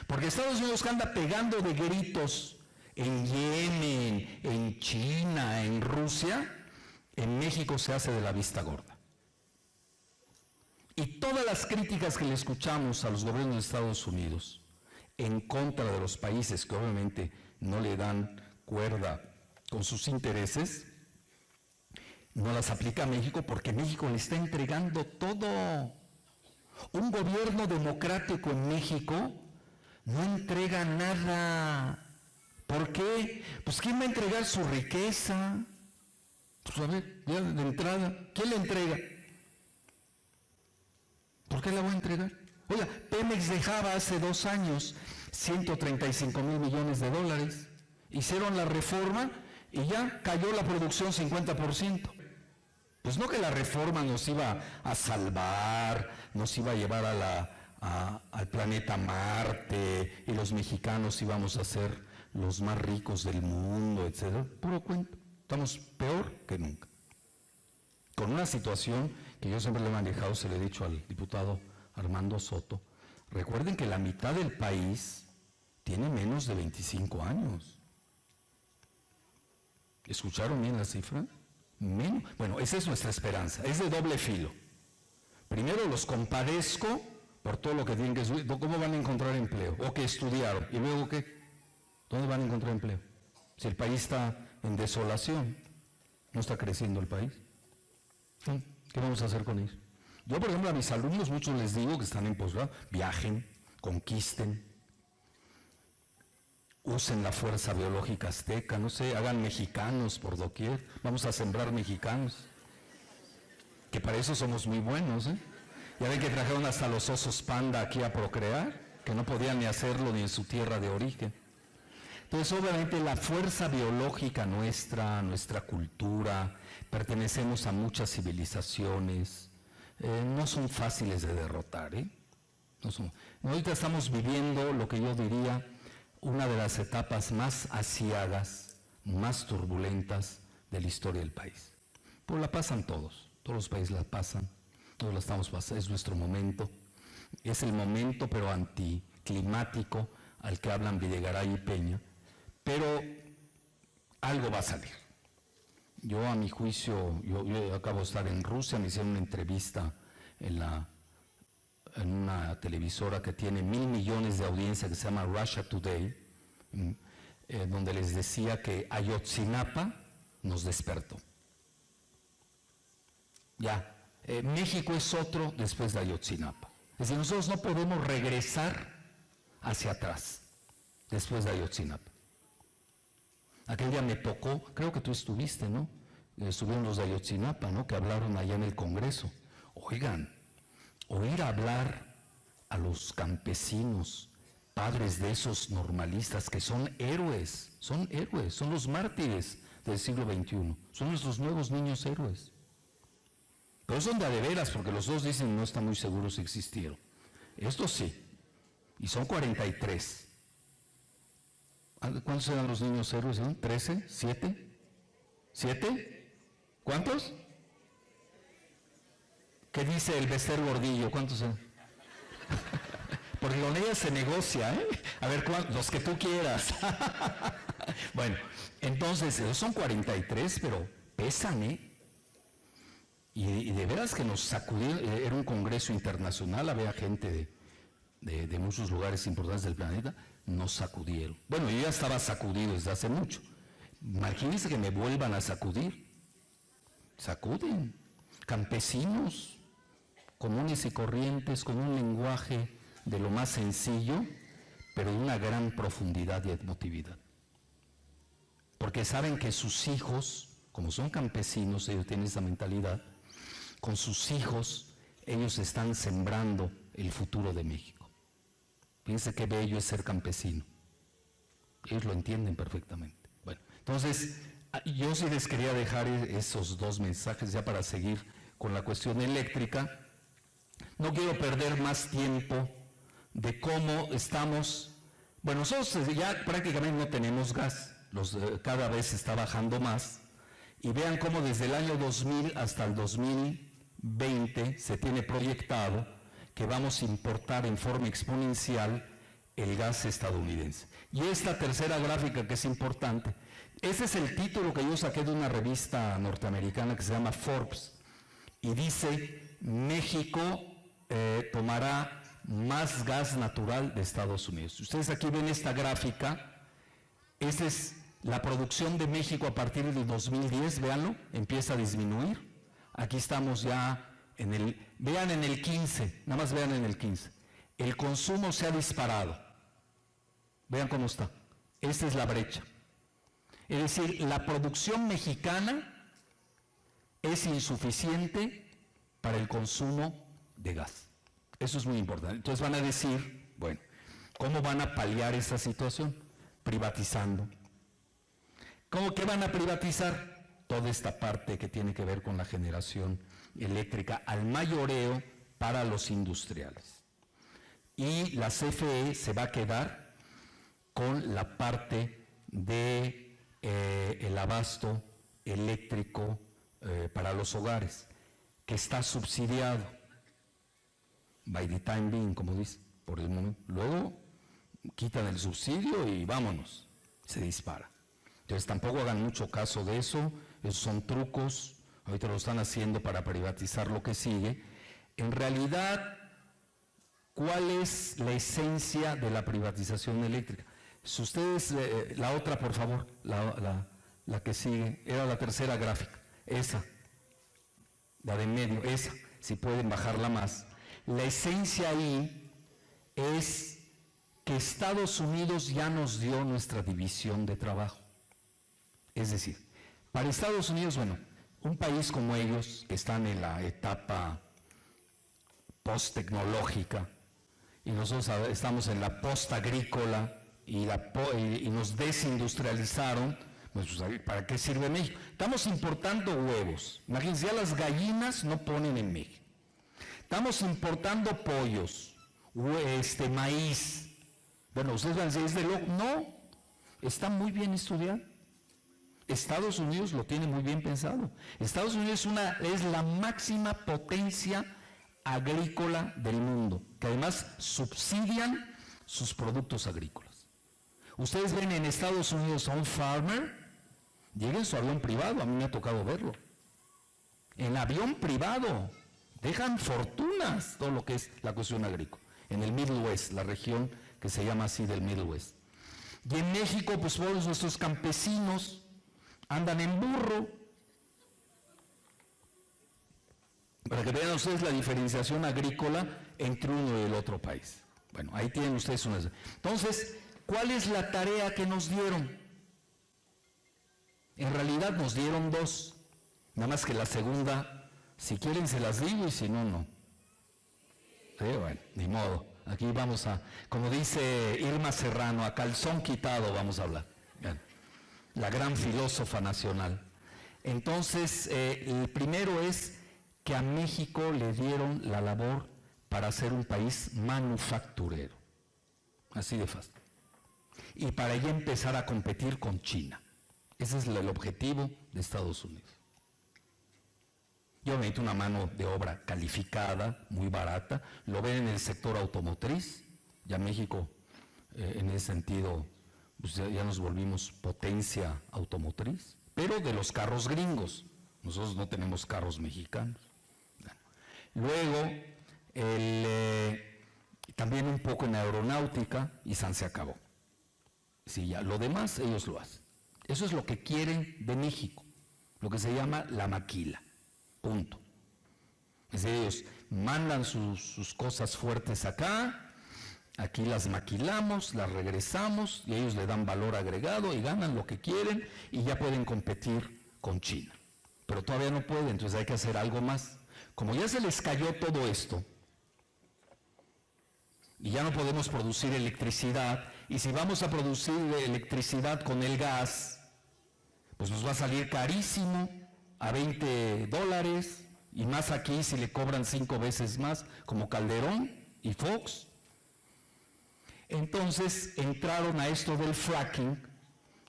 Porque Estados Unidos que anda pegando de gritos en Yemen, en China, en Rusia, en México se hace de la vista gorda. Y todas las críticas que le escuchamos a los gobiernos de Estados Unidos en contra de los países que obviamente no le dan cuerda con sus intereses, no las aplica a México porque México le está entregando todo. Un gobierno democrático en México no entrega nada. ¿Por qué? Pues ¿quién va a entregar su riqueza? Pues a ver, ya de entrada, ¿quién la entrega? ¿Por qué la voy a entregar? Oiga, Pemex dejaba hace 2 años 135,000 millones de dólares. Hicieron la reforma y ya cayó la producción 50%. Pues no que la reforma nos iba a salvar, nos iba a llevar al planeta Marte y los mexicanos íbamos a ser los más ricos del mundo, etcétera. Puro cuento. Estamos peor que nunca. Con una situación que yo siempre le he manejado, se le he dicho al diputado Armando Soto, recuerden que la mitad del país tiene menos de 25 años. ¿Escucharon bien la cifra? Menos. Bueno, esa es nuestra esperanza, es de doble filo. Primero los compadezco por todo lo que tienen que subir, ¿cómo van a encontrar empleo? O que estudiaron, y luego ¿qué? ¿Dónde van a encontrar empleo? Si el país está en desolación, no está creciendo el país. ¿Qué vamos a hacer con eso? Yo, por ejemplo, a mis alumnos, muchos les digo que están en posgrado, viajen, conquisten, usen la fuerza biológica azteca, no sé, hagan mexicanos por doquier, vamos a sembrar mexicanos, que para eso somos muy buenos, ¿eh? Ya ven que trajeron hasta los osos panda aquí a procrear, que no podían ni hacerlo ni en su tierra de origen. Entonces, obviamente, la fuerza biológica nuestra, nuestra cultura, pertenecemos a muchas civilizaciones, no son fáciles de derrotar, ¿eh? No son. Ahorita estamos viviendo lo que yo diría una de las etapas más aciagas, más turbulentas de la historia del país. Pues la pasan todos los países la pasan, todos la estamos pasando, es nuestro momento, es el momento pero anticlimático al que hablan Videgaray y Peña, pero algo va a salir. Yo a mi juicio, yo acabo de estar en Rusia, me hicieron una entrevista en una televisora que tiene 1,000 millones de audiencia que se llama Russia Today, donde les decía que Ayotzinapa nos despertó. Ya, México es otro después de Ayotzinapa. Es decir, nosotros no podemos regresar hacia atrás después de Ayotzinapa. Aquel día me tocó, creo que tú estuviste, ¿no? Estuvieron los de Ayotzinapa, ¿no? Que hablaron allá en el Congreso. Oigan, oír hablar a los campesinos, padres de esos normalistas que son héroes, son los mártires del siglo XXI, son nuestros nuevos niños héroes. Pero son de veras, porque los dos dicen no están muy seguros si existieron. Estos sí, y son 43. ¿Cuántos eran los niños héroes? ¿13? ¿7? ¿7? ¿Cuántos? ¿Qué dice el Bester Gordillo? ¿Cuántos eran? Porque con ella se negocia, ¿eh? A ver, los que tú quieras. Bueno, entonces, son 43, pero pesan, ¿eh? Y de veras que nos sacudieron, era un congreso internacional, había gente de muchos lugares importantes del planeta, nos sacudieron. Bueno, yo ya estaba sacudido desde hace mucho. Imagínense que me vuelvan a sacudir. Sacuden. Campesinos, comunes y corrientes, con un lenguaje de lo más sencillo, pero de una gran profundidad y emotividad. Porque saben que sus hijos, como son campesinos, ellos tienen esa mentalidad, con sus hijos, ellos están sembrando el futuro de México. Fíjense qué bello es ser campesino. Ellos lo entienden perfectamente. Bueno, entonces, yo sí les quería dejar esos 2 mensajes ya para seguir con la cuestión eléctrica. No quiero perder más tiempo de cómo estamos. Bueno, nosotros ya prácticamente no tenemos gas, cada vez está bajando más. y vean cómo desde el año 2000 hasta el 2020 se tiene proyectado que vamos a importar en forma exponencial el gas estadounidense. Y esta tercera gráfica, que es importante, ese es el título que yo saqué de una revista norteamericana que se llama Forbes, y dice: México tomará más gas natural de Estados Unidos. Ustedes aquí ven esta gráfica, esa es la producción de México a partir del 2010, véanlo, empieza a disminuir. Aquí estamos ya vean en el 15, nada más vean en el 15. El consumo se ha disparado. Vean cómo está. Esta es la brecha. Es decir, la producción mexicana es insuficiente para el consumo de gas. Eso es muy importante. Entonces van a decir, bueno, ¿cómo van a paliar esa situación? Privatizando. ¿Cómo que van a privatizar? Toda esta parte que tiene que ver con la generación eléctrica al mayoreo para los industriales. Y la CFE se va a quedar con la parte de el abasto eléctrico para los hogares, que está subsidiado, by the time being, como dice, por el momento. Luego quitan el subsidio y vámonos, se dispara. Entonces tampoco hagan mucho caso de eso, esos son trucos, ahorita lo están haciendo para privatizar lo que sigue. En realidad, ¿cuál es la esencia de la privatización eléctrica? Si ustedes, la otra por favor, la que sigue, era la tercera gráfica, esa, la de en medio, esa, si pueden bajarla más. La esencia ahí es que Estados Unidos ya nos dio nuestra división de trabajo. Es decir, para Estados Unidos, bueno, un país como ellos, que están en la etapa post-tecnológica, y nosotros estamos en la post-agrícola, y nos desindustrializaron, pues, ¿para qué sirve México? Estamos importando huevos. Imagínense, ya las gallinas no ponen en México. Estamos importando pollos, maíz. Bueno, ustedes van a decir, ¿es de loco? No, está muy bien estudiado. Estados Unidos lo tiene muy bien pensado. Estados Unidos es la máxima potencia agrícola del mundo, que además subsidian sus productos agrícolas. Ustedes ven en Estados Unidos a un farmer, llega en su avión privado, a mí me ha tocado verlo. En avión privado, dejan fortunas todo lo que es la cuestión agrícola. En el Middle West, la región que se llama así del Middle West. Y en México, pues todos nuestros campesinos andan en burro. Para que vean ustedes la diferenciación agrícola entre uno y el otro país. Bueno, ahí tienen ustedes una. Entonces, ¿cuál es la tarea que nos dieron? En realidad nos dieron dos. Nada más que la segunda, si quieren se las digo y si no, no. Sí, bueno, ni modo. Aquí vamos a, como dice Irma Serrano, a calzón quitado vamos a hablar. Bien. La gran filósofa nacional. Entonces, el primero es que a México le dieron la labor para ser un país manufacturero. Así de fácil. Y para ya empezar a competir con China. Ese es el objetivo de Estados Unidos. Yo necesito una mano de obra calificada, muy barata. Lo ven en el sector automotriz. Ya México, en ese sentido, pues ya nos volvimos potencia automotriz. Pero de los carros gringos. Nosotros no tenemos carros mexicanos. Luego, también un poco en aeronáutica y se acabó. Sí, ya, lo demás ellos lo hacen. Eso es lo que quieren de México, lo que se llama la maquila. Punto. Es decir, ellos mandan sus cosas fuertes acá, aquí las maquilamos, las regresamos y ellos le dan valor agregado y ganan lo que quieren y ya pueden competir con China. Pero todavía no pueden, entonces hay que hacer algo más. Como ya se les cayó todo esto y ya no podemos producir electricidad, y si vamos a producir electricidad con el gas, pues nos va a salir carísimo, a $20, y más aquí si le cobran 5 veces más, como Calderón y Fox. Entonces entraron a esto del fracking,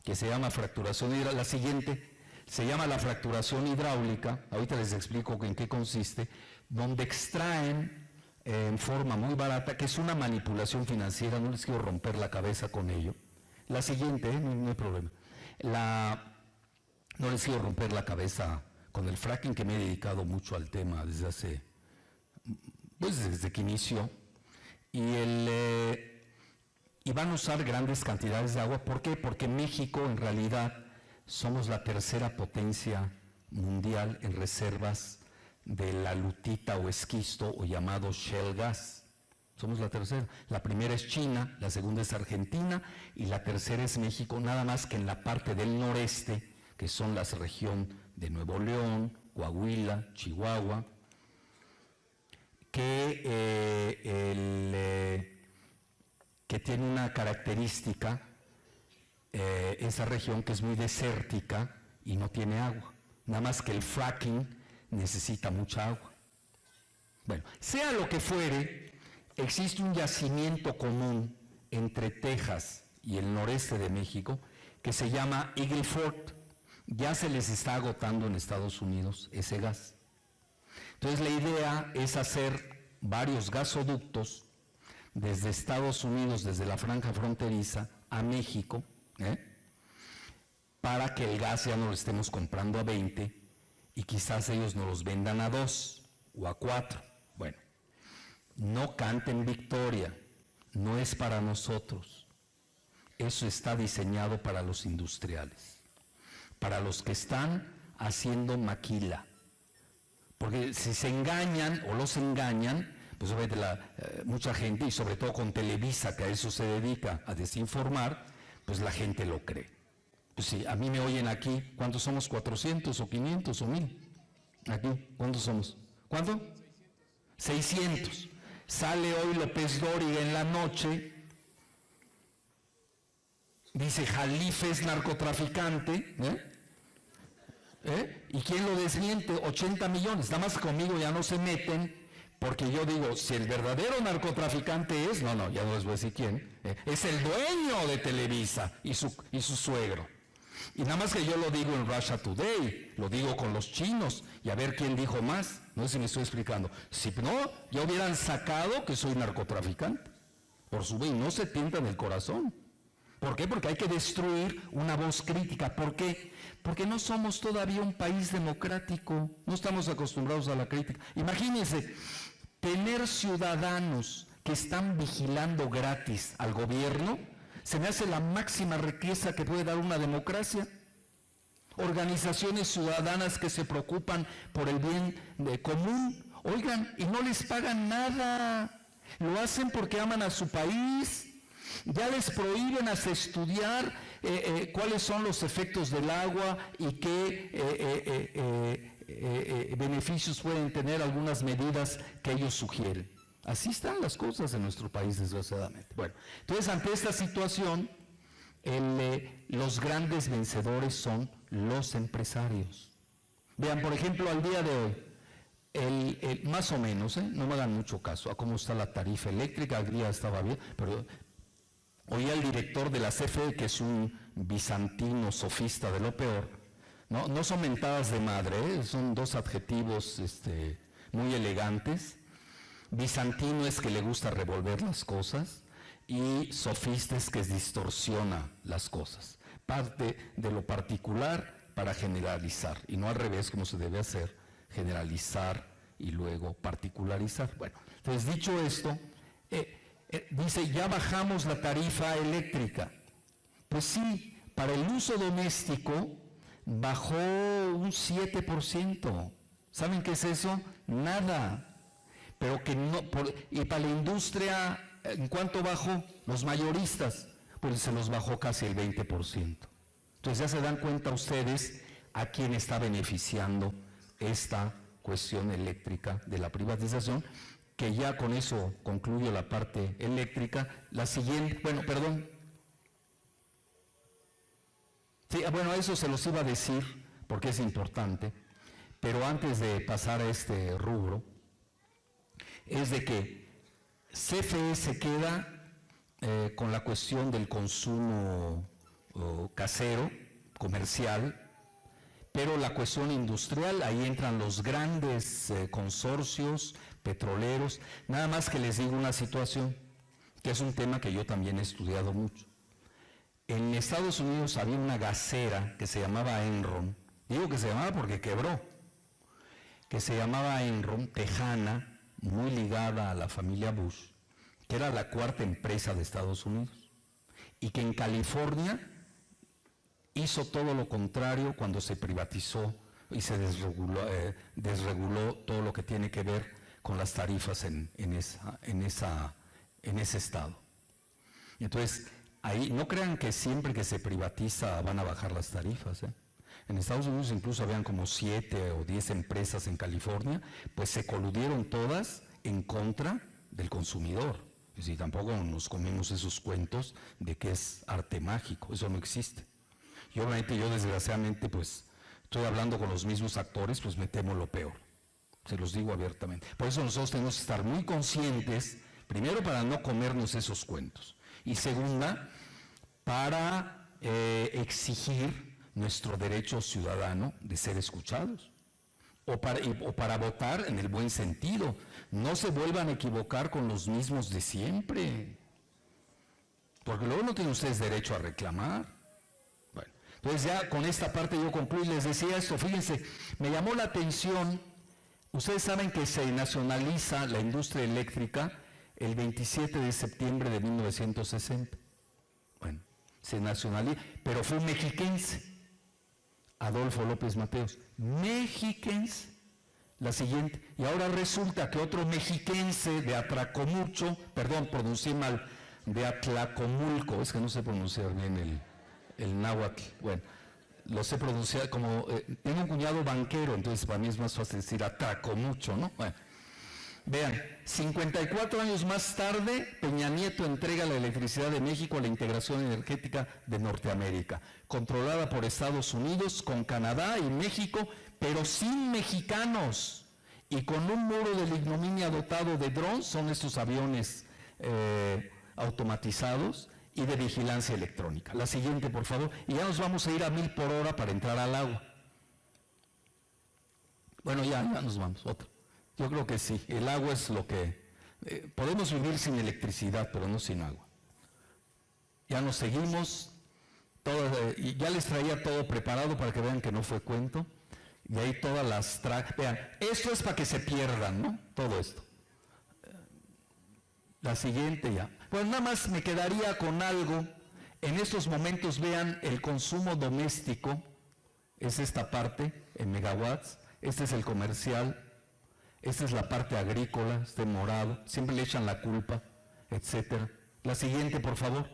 que se llama fracturación, y era la siguiente: Se llama la fracturación hidráulica, ahorita les explico en qué consiste, donde extraen en forma muy barata, que es una manipulación financiera, no les quiero romper la cabeza con ello. La siguiente, no hay problema. No les quiero romper la cabeza con el fracking, que me he dedicado mucho al tema desde que inició. Y van a usar grandes cantidades de agua. ¿Por qué? Porque México en realidad somos la tercera potencia mundial en reservas de la lutita o esquisto o llamado shale gas. Somos la tercera. La primera es China, la segunda es Argentina y la tercera es México, nada más que en la parte del noreste, que son las regiones de Nuevo León, Coahuila, Chihuahua, que tiene una característica, esa región que es muy desértica y no tiene agua, nada más que el fracking necesita mucha agua. Bueno, sea lo que fuere, existe un yacimiento común entre Texas y el noreste de México que se llama Eagle Ford. Ya se les está agotando en Estados Unidos ese gas. Entonces la idea es hacer varios gasoductos desde Estados Unidos, desde la franja fronteriza a México, para que el gas ya no lo estemos comprando a 20 y quizás ellos nos los vendan a 2 o a 4. Bueno, no canten victoria, no es para nosotros. Eso está diseñado para los industriales, para los que están haciendo maquila. Porque si se engañan o los engañan, pues obviamente mucha gente, y sobre todo con Televisa, que a eso se dedica, a desinformar, pues la gente lo cree. Pues sí, a mí me oyen aquí, ¿cuántos somos? ¿400 o 500 o 1000? Aquí, ¿cuántos somos? ¿Cuánto? 600. Sale hoy López Dóriga en la noche, dice Jalife es narcotraficante, ¿y quién lo desmiente? 80 millones, nada más conmigo ya no se meten, porque yo digo, si el verdadero narcotraficante es, ya no les voy a decir quién, es el dueño de Televisa y su suegro. Y nada más que yo lo digo en Russia Today, lo digo con los chinos, y a ver quién dijo más, no sé si me estoy explicando. Si no, ya hubieran sacado que soy narcotraficante, por su bien, no se tientan el corazón. ¿Por qué? Porque hay que destruir una voz crítica. ¿Por qué? Porque no somos todavía un país democrático, no estamos acostumbrados a la crítica. Imagínense, tener ciudadanos que están vigilando gratis al gobierno, se me hace la máxima riqueza que puede dar una democracia. Organizaciones ciudadanas que se preocupan por el bien común, oigan, y no les pagan nada, lo hacen porque aman a su país. Ya les prohíben hasta estudiar cuáles son los efectos del agua y qué beneficios pueden tener algunas medidas que ellos sugieren. Así están las cosas en nuestro país, desgraciadamente. Bueno, entonces ante esta situación, los grandes vencedores son los empresarios. Vean, por ejemplo, al día de hoy, más o menos, no me hagan mucho caso a cómo está la tarifa eléctrica, al día estaba bien, pero oí al director de la CFE, que es un bizantino sofista de lo peor, no son mentadas de madre, son dos adjetivos muy elegantes. Bizantino es que le gusta revolver las cosas y sofista es que distorsiona las cosas. Parte de lo particular para generalizar y no al revés como se debe hacer, generalizar y luego particularizar. Bueno, entonces dicho esto, dice ya bajamos la tarifa eléctrica. Pues sí, para el uso doméstico bajó un 7%. ¿Saben qué es eso? Nada. Pero que no, y para la industria, ¿en cuánto bajó? Los mayoristas, pues se los bajó casi el 20%. Entonces ya se dan cuenta ustedes a quién está beneficiando esta cuestión eléctrica de la privatización, que ya con eso concluyo la parte eléctrica. La siguiente, Sí, eso se los iba a decir porque es importante, pero antes de pasar a este rubro, es de que CFE se queda con la cuestión del consumo casero, comercial, pero la cuestión industrial, ahí entran los grandes consorcios petroleros. Nada más que les digo una situación, que es un tema que yo también he estudiado mucho. En Estados Unidos había una gasera que se llamaba Enron, digo que se llamaba porque quebró, que se llamaba Enron, tejana, muy ligada a la familia Bush, que era la cuarta empresa de Estados Unidos, y que en California hizo todo lo contrario cuando se privatizó y se desreguló todo lo que tiene que ver con las tarifas en ese estado. Entonces, ahí no crean que siempre que se privatiza van a bajar las tarifas, ¿eh? En Estados Unidos incluso habían como 7 o 10 empresas en California, pues se coludieron todas en contra del consumidor. Es decir, tampoco nos comemos esos cuentos de que es arte mágico, eso no existe. Y obviamente yo desgraciadamente pues estoy hablando con los mismos actores, pues me temo lo peor, se los digo abiertamente. Por eso nosotros tenemos que estar muy conscientes, primero para no comernos esos cuentos, y segunda, para exigir nuestro derecho ciudadano de ser escuchados, o para votar en el buen sentido. No se vuelvan a equivocar con los mismos de siempre, porque luego no tienen ustedes derecho a reclamar. Bueno, entonces ya con esta parte yo concluyo y les decía esto. Fíjense, me llamó la atención, ustedes saben que se nacionaliza la industria eléctrica el 27 de septiembre de 1960. Bueno, se nacionaliza, pero fue un mexiquense, Adolfo López Mateos, mexiquense, la siguiente. Y ahora resulta que otro mexiquense de Atlacomulco, perdón, pronuncié mal, de Atlacomulco, es que no sé pronunciar bien el náhuatl, bueno, lo sé pronunciar como, tengo un cuñado banquero, entonces para mí es más fácil decir Atlacomulco, ¿no? Bueno, vean, 54 años más tarde, Peña Nieto entrega la electricidad de México a la integración energética de Norteamérica, controlada por Estados Unidos, con Canadá y México, pero sin mexicanos, y con un muro de la ignominia dotado de drones, son estos aviones automatizados, y de vigilancia electrónica. La siguiente, por favor, y ya nos vamos a ir a 1000 por hora para entrar al agua. Bueno, ya nos vamos, otra. Yo creo que sí, el agua es lo que... podemos vivir sin electricidad, pero no sin agua. Ya nos seguimos, y ya les traía todo preparado para que vean que no fue cuento. Y ahí todas las... Vean, esto es para que se pierdan, ¿no? Todo esto. La siguiente ya. Pues nada más me quedaría con algo. En estos momentos vean el consumo doméstico, es esta parte, en megawatts. Este es el comercial. Esta es la parte agrícola, este morado, siempre le echan la culpa, etcétera. La siguiente, por favor.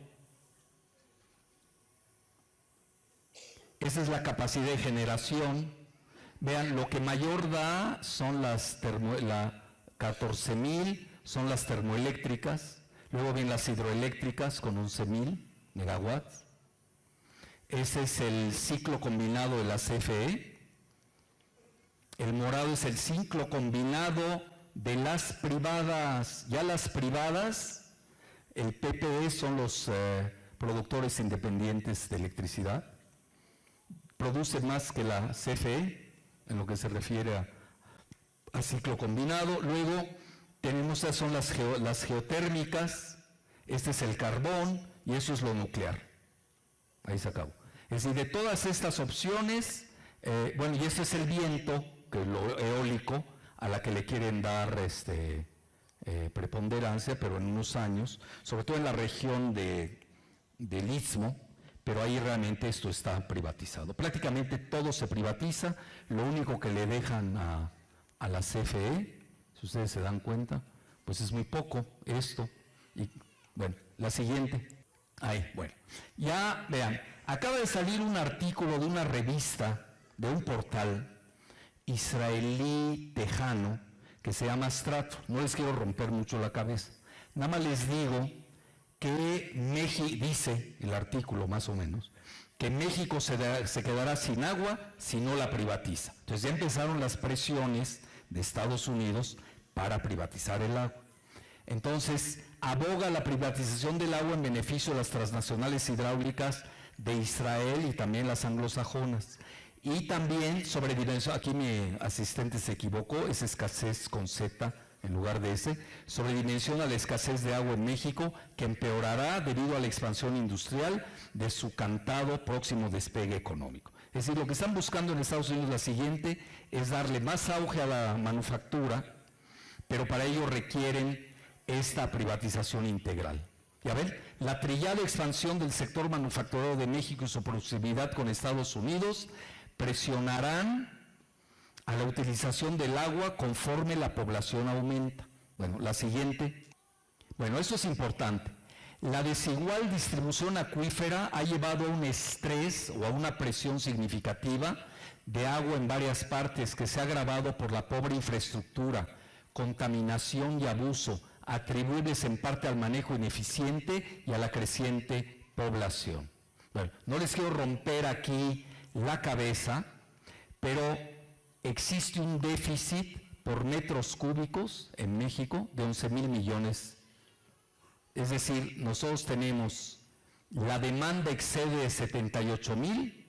Esa es la capacidad de generación. Vean, lo que mayor da son las 14,000, son las termoeléctricas, luego vienen las hidroeléctricas con 11,000 megawatts. Ese es el ciclo combinado de la CFE. El morado es el ciclo combinado de las privadas. Ya las privadas, el PPD son los productores independientes de electricidad. Produce más que la CFE en lo que se refiere a ciclo combinado. Luego tenemos, esas son las geotérmicas, este es el carbón y eso es lo nuclear. Ahí se acabó. Es decir, de todas estas opciones, bueno, y este es el viento, que es lo eólico, a la que le quieren dar preponderancia, pero en unos años, sobre todo en la región del Istmo, pero ahí realmente esto está privatizado. Prácticamente todo se privatiza, lo único que le dejan a la CFE, si ustedes se dan cuenta, pues es muy poco esto. Y bueno, la siguiente. Ahí, bueno. Ya vean, acaba de salir un artículo de una revista, de un portal israelí tejano, que se llama Strato. No les quiero romper mucho la cabeza. Nada más les digo que México, dice el artículo más o menos, que México se quedará sin agua si no la privatiza. Entonces ya empezaron las presiones de Estados Unidos para privatizar el agua. Entonces aboga la privatización del agua en beneficio de las transnacionales hidráulicas de Israel y también las anglosajonas. Y también sobredimensión, aquí mi asistente se equivocó, es escasez con Z en lugar de S, sobredimensiona la escasez de agua en México, que empeorará debido a la expansión industrial de su cantado próximo despegue económico. Es decir, lo que están buscando en Estados Unidos, la siguiente, es darle más auge a la manufactura, pero para ello requieren esta privatización integral. Ya ven, la trillada expansión del sector manufacturero de México y su proximidad con Estados Unidos presionarán a la utilización del agua conforme la población aumenta. Bueno, la siguiente. Bueno, eso es importante. La desigual distribución acuífera ha llevado a un estrés o a una presión significativa de agua en varias partes que se ha agravado por la pobre infraestructura, contaminación y abuso, atribuibles en parte al manejo ineficiente y a la creciente población. Bueno, no les quiero romper aquí la cabeza, pero existe un déficit por metros cúbicos en México de 11,000 millones. Es decir, nosotros tenemos, la demanda excede de 78,000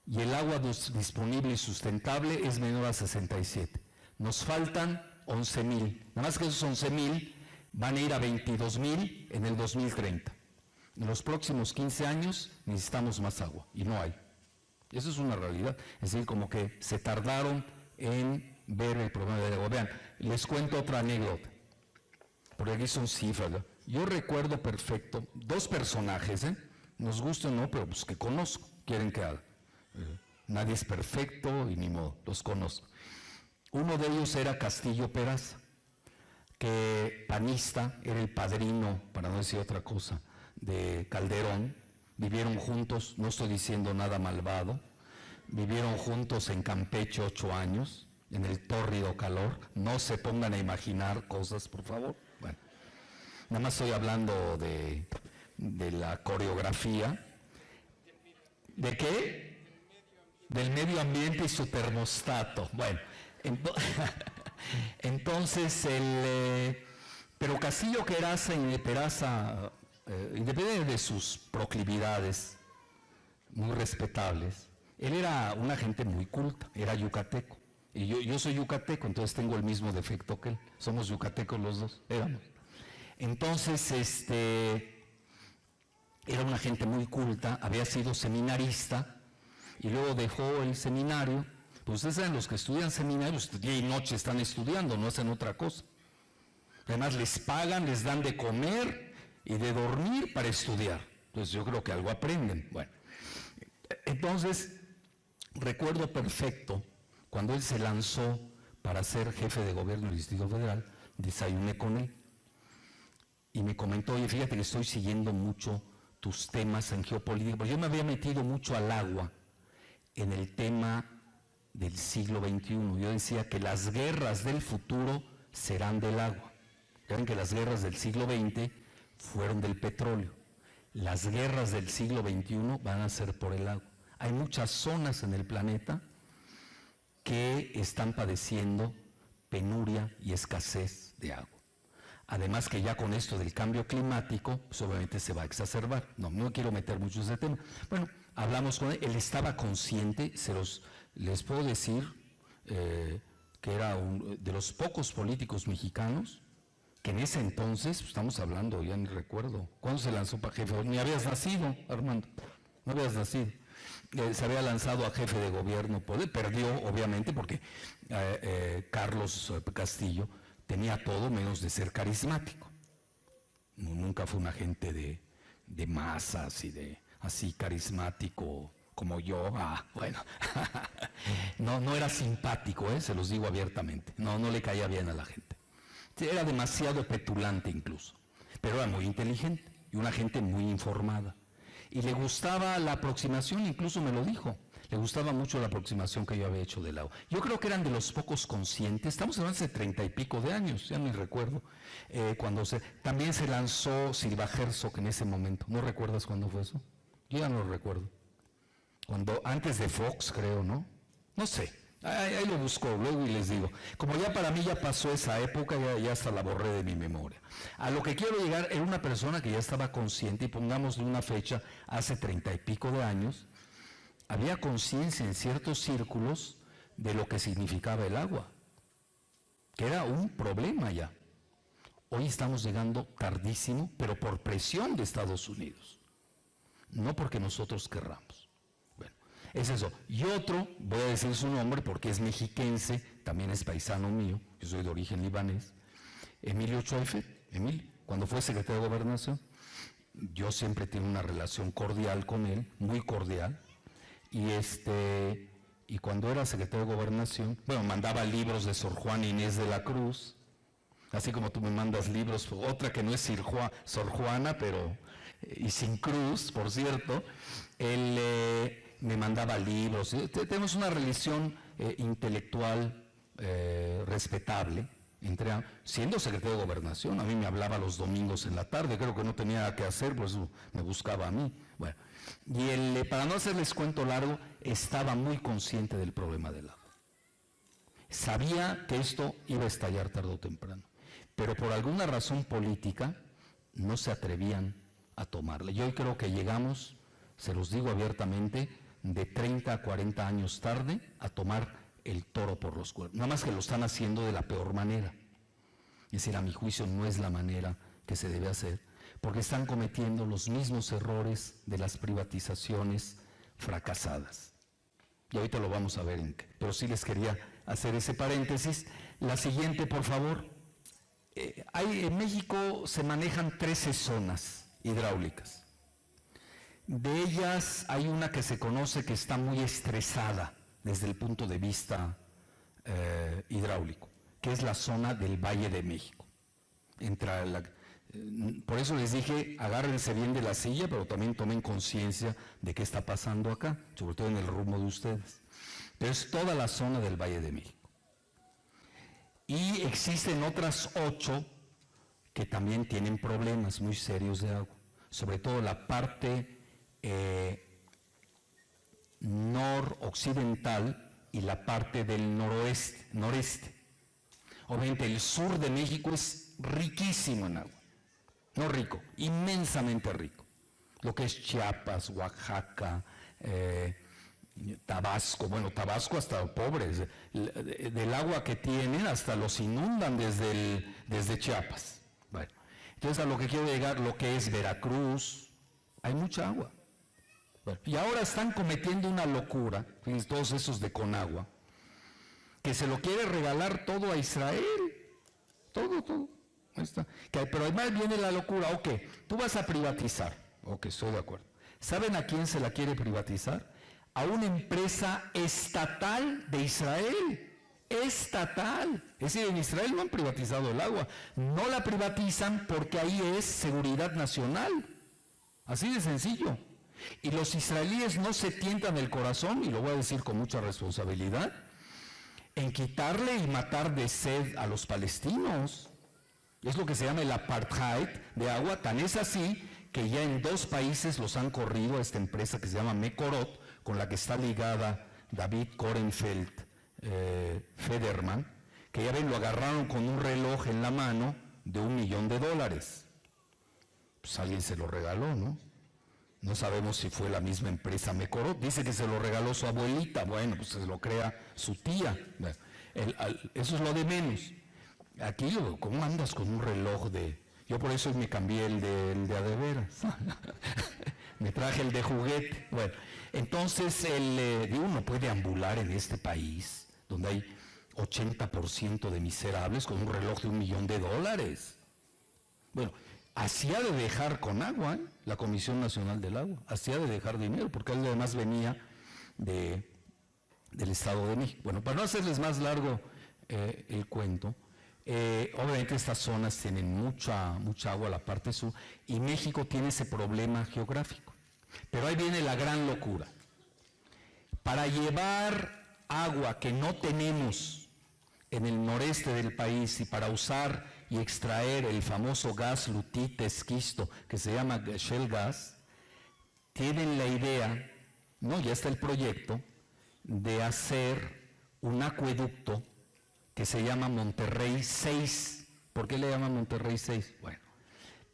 y el agua disponible y sustentable es menor a 67. Nos faltan 11,000. Nada más que esos 11,000 van a ir a 22,000 en el 2030. En los próximos 15 años necesitamos más agua y no hay. Eso es una realidad. Es decir, como que se tardaron en ver el problema de agua. Vean, les cuento otra anécdota, porque aquí son cifras, ¿no? Yo recuerdo perfecto dos personajes, nos gusta o no, pero pues que conozco, quieren que haga. Nadie es perfecto y ni modo, los conozco. Uno de ellos era Castillo Peraza, que panista, era el padrino, para no decir otra cosa, de Calderón. Vivieron juntos, no estoy diciendo nada malvado, vivieron juntos en Campeche 8 años, en el tórrido calor. No se pongan a imaginar cosas, por favor. Bueno, nada más estoy hablando de la coreografía. ¿De qué? Del medio ambiente y su termostato. Bueno, entonces, pero Castillo Peraza, independientemente de sus proclividades muy respetables, él era una gente muy culta, era yucateco. Y yo soy yucateco, entonces tengo el mismo defecto que él. Somos yucatecos los dos, éramos. Entonces, era una gente muy culta, había sido seminarista y luego dejó el seminario. Pues ustedes saben, los que estudian seminarios, día y noche están estudiando, no hacen otra cosa. Además les pagan, les dan de comer y de dormir para estudiar. Entonces yo creo que algo aprenden. Bueno, entonces recuerdo perfecto cuando él se lanzó para ser jefe de gobierno del Distrito Federal, desayuné con él y me comentó: oye, fíjate que estoy siguiendo mucho tus temas en geopolítica, porque yo me había metido mucho al agua en el tema del siglo XXI. Yo decía que las guerras del futuro serán del agua. Saben que las guerras del siglo XX fueron del petróleo. Las guerras del siglo XXI van a ser por el agua. Hay muchas zonas en el planeta que están padeciendo penuria y escasez de agua. Además que ya con esto del cambio climático, pues obviamente se va a exacerbar. No quiero meter mucho ese tema. Bueno, hablamos con él, él estaba consciente, les puedo decir que era de los pocos políticos mexicanos que en ese entonces, pues estamos hablando, ya ni recuerdo, ¿cuándo se lanzó para jefe? Ni habías nacido, Armando, no habías nacido. Se había lanzado a jefe de gobierno, perdió obviamente porque Carlos Castillo tenía todo menos de ser carismático. Nunca fue un agente de masas y de así carismático como yo. Bueno, no era simpático, se los digo abiertamente, no le caía bien a la gente. Era demasiado petulante incluso, pero era muy inteligente y una gente muy informada. Y le gustaba la aproximación, incluso me lo dijo, le gustaba mucho la aproximación que yo había hecho del agua. Yo creo que eran de los pocos conscientes, estamos hablando de 30 y pico de años, ya no recuerdo, también se lanzó Silva Herzog en ese momento. ¿No recuerdas cuándo fue eso? Yo ya no lo recuerdo. Antes de Fox, creo, ¿no? No sé. Ahí lo busco luego y les digo. Como ya para mí ya pasó esa época, ya hasta la borré de mi memoria. A lo que quiero llegar, era una persona que ya estaba consciente, y pongámosle una fecha, hace 30 y pico de años, había conciencia en ciertos círculos de lo que significaba el agua, que era un problema ya. Hoy estamos llegando tardísimo, pero por presión de Estados Unidos, no porque nosotros querramos. Bueno, es eso. Y otro, voy a decir su nombre porque es mexiquense, también es paisano mío, yo soy de origen libanés, Emilio Choifet. Emilio, cuando fue secretario de Gobernación, yo siempre tuve una relación cordial con él, muy cordial, y cuando era secretario de Gobernación, bueno, mandaba libros de Sor Juana Inés de la Cruz, así como tú me mandas libros, otra que no es Sor Juana, pero, y sin cruz, por cierto, él me mandaba libros. Tenemos una relación intelectual respetable, siendo secretario de Gobernación. A mí me hablaba los domingos en la tarde, creo que no tenía nada que hacer, pues me buscaba a mí. Bueno, y para no hacerles cuento largo, estaba muy consciente del problema del agua. Sabía que esto iba a estallar tarde o temprano, pero por alguna razón política no se atrevían a tomarla. Y hoy creo que llegamos, se los digo abiertamente, de 30 a 40 años tarde a tomar el toro por los cuernos. Nada más que lo están haciendo de la peor manera. Es decir, a mi juicio no es la manera que se debe hacer, porque están cometiendo los mismos errores de las privatizaciones fracasadas. Y ahorita lo vamos a ver en qué. Pero sí les quería hacer ese paréntesis. La siguiente, por favor. En México se manejan 13 zonas hidráulicas. De ellas hay una que se conoce que está muy estresada desde el punto de vista hidráulico, que es la zona del Valle de México. Por eso les dije, agárrense bien de la silla, pero también tomen conciencia de qué está pasando acá, sobre todo en el rumbo de ustedes. Pero es toda la zona del Valle de México. Y existen otras 8 que también tienen problemas muy serios de agua, sobre todo la parte noroccidental y la parte del noreste. Obviamente el sur de México es riquísimo en agua, no rico, inmensamente rico. Lo que es Chiapas, Oaxaca, Tabasco, bueno, Tabasco hasta pobres, del agua que tienen hasta los inundan desde Chiapas. Bueno, entonces a lo que quiero llegar, lo que es Veracruz, hay mucha agua. Bueno, y ahora están cometiendo una locura, fíjense, todos esos de Conagua, que se lo quiere regalar todo a Israel, todo. Ahí está. Pero además viene la locura, ok, tú vas a privatizar, ok, estoy de acuerdo. ¿Saben a quién se la quiere privatizar? A una empresa estatal de Israel, estatal. Es decir, en Israel no han privatizado el agua, no la privatizan porque ahí es seguridad nacional, así de sencillo. Y los israelíes no se tientan el corazón, y lo voy a decir con mucha responsabilidad, en quitarle y matar de sed a los palestinos. Es lo que se llama el apartheid de agua, tan es así que ya en 2 países los han corrido a esta empresa que se llama Mekorot, con la que está ligada David Korenfeld Federman, que ya ven, lo agarraron con un reloj en la mano de $1 millón. Pues alguien se lo regaló, ¿no? No sabemos si fue la misma empresa Mekorot, dice que se lo regaló su abuelita, bueno, pues se lo crea su tía. Eso es lo de menos. Aquí, ¿cómo andas con un reloj de...? Yo por eso me cambié el de a de veras. Me traje el de juguete. Bueno, entonces uno puede ambular en este país, donde hay 80% de miserables con un reloj de $1 millón. Bueno, así ha de dejar con agua, la Comisión Nacional del Agua, así ha de dejar dinero, porque él además venía del Estado de México. Bueno, para no hacerles más largo el cuento, obviamente estas zonas tienen mucha agua, la parte sur, y México tiene ese problema geográfico. Pero ahí viene la gran locura. Para llevar agua que no tenemos en el noreste del país y para usar y extraer el famoso gas lutita esquisto que se llama shale gas, tienen la idea, no, ya está el proyecto, de hacer un acueducto que se llama Monterrey 6. ¿Por qué le llaman Monterrey 6? Bueno,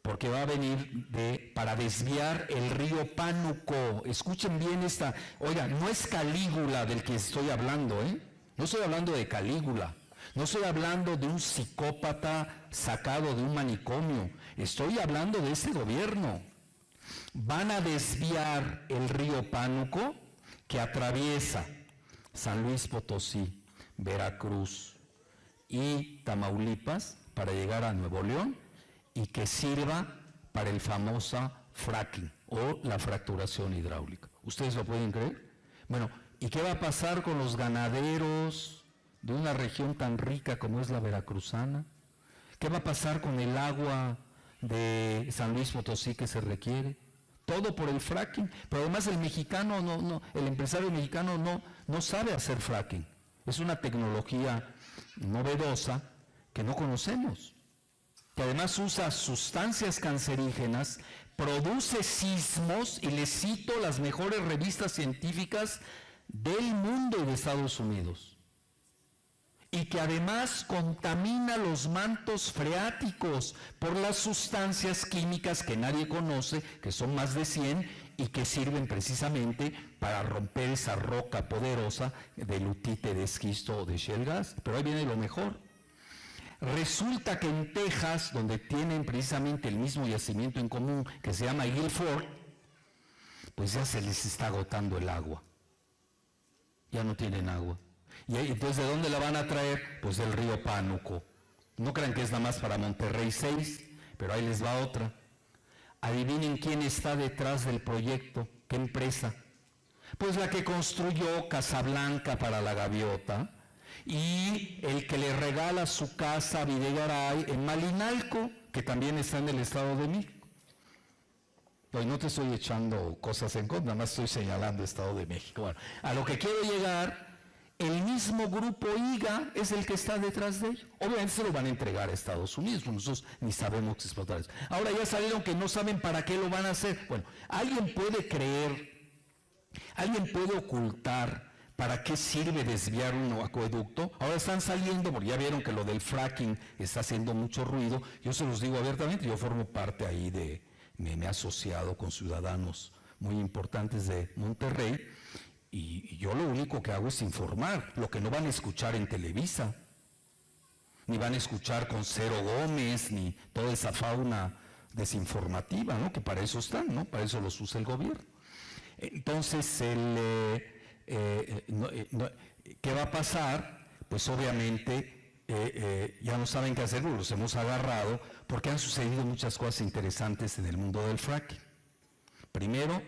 porque va a venir para desviar el río Pánuco. Escuchen bien esta, oiga, no es Calígula del que estoy hablando, no estoy hablando de Calígula, no estoy hablando de un psicópata sacado de un manicomio, estoy hablando de este gobierno. Van a desviar el río Pánuco que atraviesa San Luis Potosí, Veracruz y Tamaulipas para llegar a Nuevo León y que sirva para el famoso fracking o la fracturación hidráulica. ¿Ustedes lo pueden creer? Bueno, ¿y qué va a pasar con los ganaderos de una región tan rica como es la veracruzana? ¿Qué va a pasar con el agua de San Luis Potosí que se requiere? Todo por el fracking, pero además el mexicano el empresario mexicano no sabe hacer fracking. Es una tecnología novedosa que no conocemos, que además usa sustancias cancerígenas, produce sismos, y les cito las mejores revistas científicas del mundo y de Estados Unidos, y que además contamina los mantos freáticos por las sustancias químicas que nadie conoce, que son más de 100 y que sirven precisamente para romper esa roca poderosa de lutite, de esquisto o de shale gas. Pero ahí viene lo mejor. Resulta que en Texas, donde tienen precisamente el mismo yacimiento en común que se llama Eagle Ford, pues ya se les está agotando el agua. Ya no tienen agua. Y entonces, ¿de dónde la van a traer? Pues del río Pánuco. No crean que es nada más para Monterrey 6, pero ahí les va otra. Adivinen quién está detrás del proyecto, qué empresa. Pues la que construyó Casablanca para la gaviota y el que le regala su casa a Videgaray en Malinalco, que también está en el Estado de México. Hoy no te estoy echando cosas en contra, nada más estoy señalando Estado de México. Bueno, a lo que quiero llegar, el mismo grupo IGA es el que está detrás de ello. Obviamente se lo van a entregar a Estados Unidos, nosotros ni sabemos explotar eso. Ahora ya salieron que no saben para qué lo van a hacer. Bueno, alguien puede creer, alguien puede ocultar para qué sirve desviar un acueducto. Ahora están saliendo, porque ya vieron que lo del fracking está haciendo mucho ruido. Yo se los digo abiertamente, yo formo parte ahí me he asociado con ciudadanos muy importantes de Monterrey. Y yo lo único que hago es informar, lo que no van a escuchar en Televisa, ni van a escuchar con Cero Gómez, ni toda esa fauna desinformativa, ¿no? Que para eso están, ¿no? Para eso los usa el gobierno. Entonces, ¿qué va a pasar? Pues obviamente ya no saben qué hacer, los hemos agarrado, porque han sucedido muchas cosas interesantes en el mundo del fracking. Primero,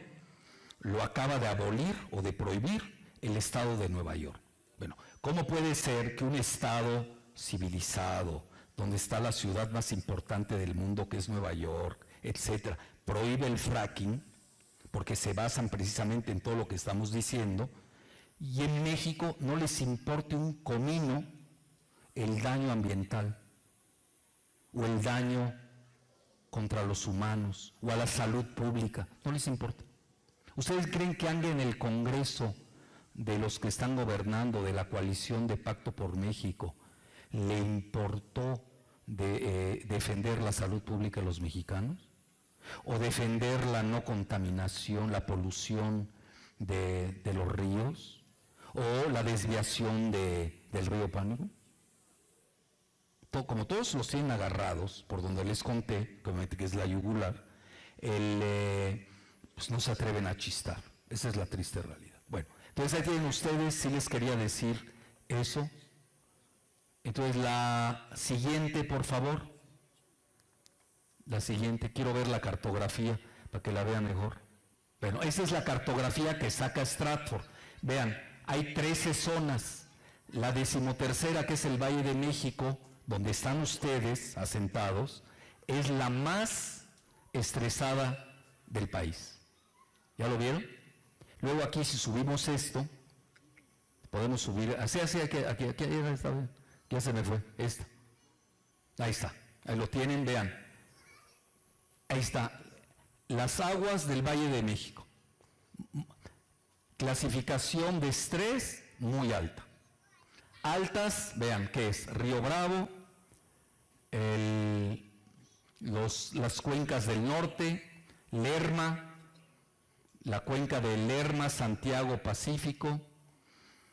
lo acaba de abolir o de prohibir el estado de Nueva York. Bueno, ¿cómo puede ser que un estado civilizado, donde está la ciudad más importante del mundo, que es Nueva York, etcétera, prohíbe el fracking, porque se basan precisamente en todo lo que estamos diciendo, y en México no les importe un comino el daño ambiental o el daño contra los humanos o a la salud pública? No les importa. ¿Ustedes creen que alguien en el Congreso de los que están gobernando, de la coalición de Pacto por México, le importó defender la salud pública de los mexicanos? ¿O defender la no contaminación, la polución de los ríos? ¿O la desviación del río Pánuco? Como todos los tienen agarrados, por donde les conté, que es la yugular, pues no se atreven a chistar. Esa es la triste realidad. Bueno, entonces ahí tienen ustedes, sí les quería decir eso. Entonces la siguiente, por favor. La siguiente, quiero ver la cartografía para que la vean mejor. Bueno, esa es la cartografía que saca Stratford. Vean, hay 13 zonas. La 13ª, que es el Valle de México, donde están ustedes asentados, es la más estresada del país. ¿Ya lo vieron? Luego aquí, si subimos esto, podemos subir, así, aquí está bien, ya se me fue, esta. Ahí está, ahí lo tienen, vean. Ahí está, las aguas del Valle de México. Clasificación de estrés muy alta. Altas, vean, ¿qué es? Río Bravo, las cuencas del norte, Lerma, la cuenca de Lerma, Santiago, Pacífico,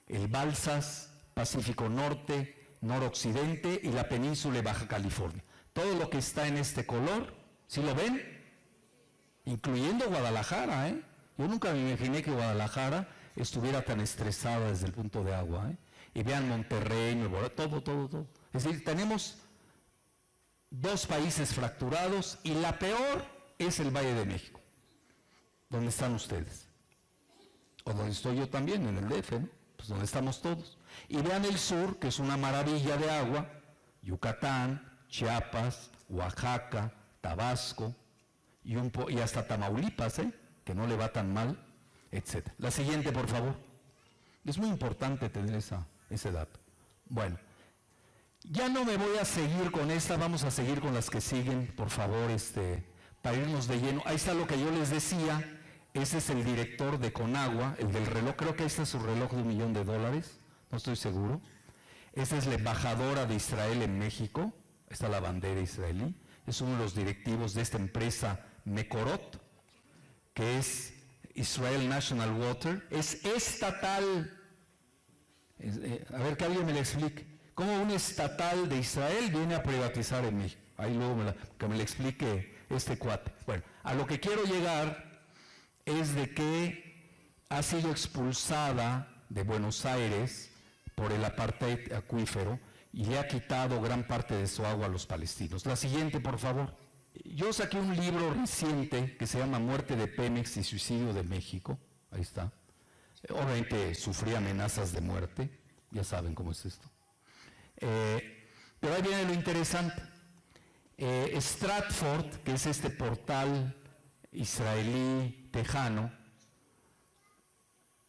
el Balsas, Pacífico Norte, Noroccidente y la península de Baja California. Todo lo que está en este color, ¿sí lo ven? Incluyendo Guadalajara, ¿eh? Yo nunca me imaginé que Guadalajara estuviera tan estresada desde el punto de agua, ¿eh? Y vean Monterrey, Nuevo León, todo. Es decir, tenemos dos países fracturados y la peor es el Valle de México, donde están ustedes, o donde estoy yo también, en el DF, ¿no? Pues donde estamos todos. Y vean el sur, que es una maravilla de agua, Yucatán, Chiapas, Oaxaca, Tabasco, y hasta Tamaulipas, que no le va tan mal, etc. La siguiente, por favor. Es muy importante tener ese dato. Bueno, ya no me voy a seguir con esta, vamos a seguir con las que siguen, por favor, para irnos de lleno. Ahí está lo que yo les decía, ese es el director de Conagua, el del reloj, creo que este es su reloj de $1 millón, no estoy seguro. Esa es la embajadora de Israel en México, está la bandera israelí, es uno de los directivos de esta empresa Mekorot, que es Israel National Water, es estatal. A ver que alguien me lo explique. ¿Cómo un estatal de Israel viene a privatizar en México? Ahí luego que me lo explique este cuate. Bueno, a lo que quiero llegar es de que ha sido expulsada de Buenos Aires por el apartheid acuífero y le ha quitado gran parte de su agua a los palestinos. La siguiente, por favor. Yo saqué un libro reciente que se llama Muerte de Pemex y Suicidio de México. Ahí está. Obviamente sufrí amenazas de muerte, ya saben cómo es esto. Pero ahí viene lo interesante. Stratford, que es este portal israelí tejano,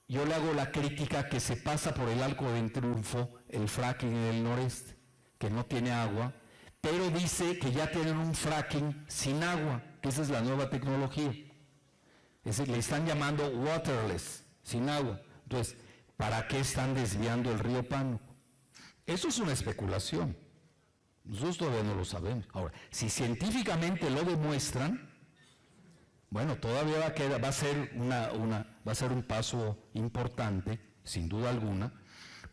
yo le hago la crítica que se pasa por el Arco del Triunfo, el fracking en el noreste, que no tiene agua, pero dice que ya tienen un fracking sin agua, que esa es la nueva tecnología. Es decir, le están llamando waterless, sin agua. Entonces, ¿para qué están desviando el río Pánuco? Eso es una especulación. Nosotros todavía no lo sabemos. Ahora, si científicamente lo demuestran, bueno, todavía va a ser un paso importante, sin duda alguna,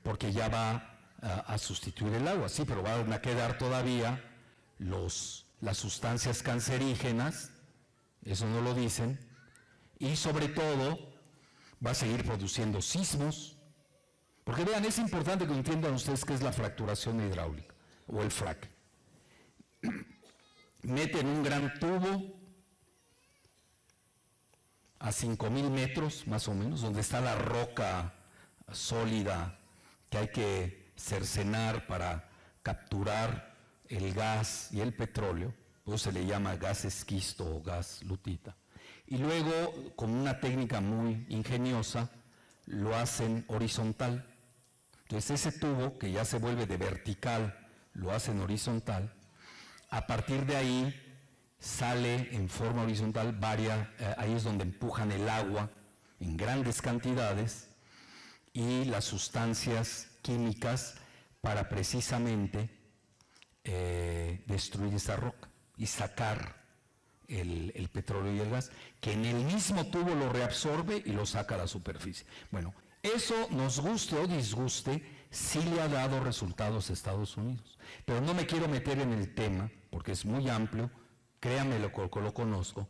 porque ya va a sustituir el agua. Sí, pero van a quedar todavía las sustancias cancerígenas, eso no lo dicen, y sobre todo va a seguir produciendo sismos, porque vean, es importante que entiendan ustedes qué es la fracturación hidráulica o el frac. Meten un gran tubo a 5,000 metros más o menos, donde está la roca sólida que hay que cercenar para capturar el gas y el petróleo, pues se le llama gas esquisto o gas lutita. Y luego, con una técnica muy ingeniosa, lo hacen horizontal. Entonces ese tubo, que ya se vuelve de vertical, lo hacen horizontal. A partir de ahí sale en forma horizontal ahí es donde empujan el agua en grandes cantidades y las sustancias químicas para precisamente destruir esa roca y sacar el petróleo y el gas, que en el mismo tubo lo reabsorbe y lo saca a la superficie. Bueno, eso, nos guste o disguste, sí le ha dado resultados a Estados Unidos. Pero no me quiero meter en el tema, porque es muy amplio, créanme, lo conozco.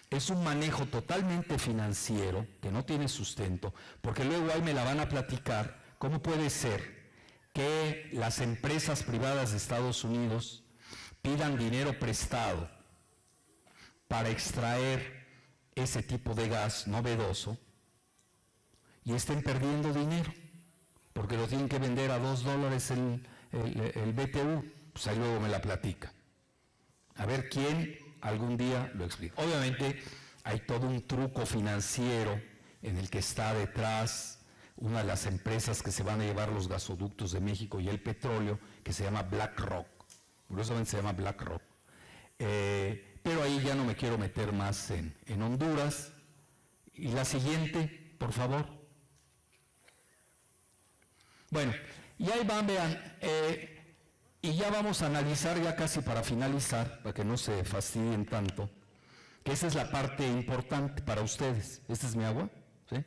Es un manejo totalmente financiero, que no tiene sustento, porque luego ahí me la van a platicar, cómo puede ser que las empresas privadas de Estados Unidos pidan dinero prestado para extraer ese tipo de gas novedoso y estén perdiendo dinero, porque lo tienen que vender a $2 el BTU, pues ahí luego me la platica. A ver quién algún día lo explica. Obviamente hay todo un truco financiero en el que está detrás una de las empresas que se van a llevar los gasoductos de México y el petróleo, que se llama BlackRock. Curiosamente se llama BlackRock. Pero ahí ya no me quiero meter más en Honduras. Y la siguiente, por favor. Bueno, y ahí van, vean, Y ya vamos a analizar, ya casi para finalizar, para que no se fastidien tanto, que esa es la parte importante para ustedes. Esta es mi agua, ¿sí?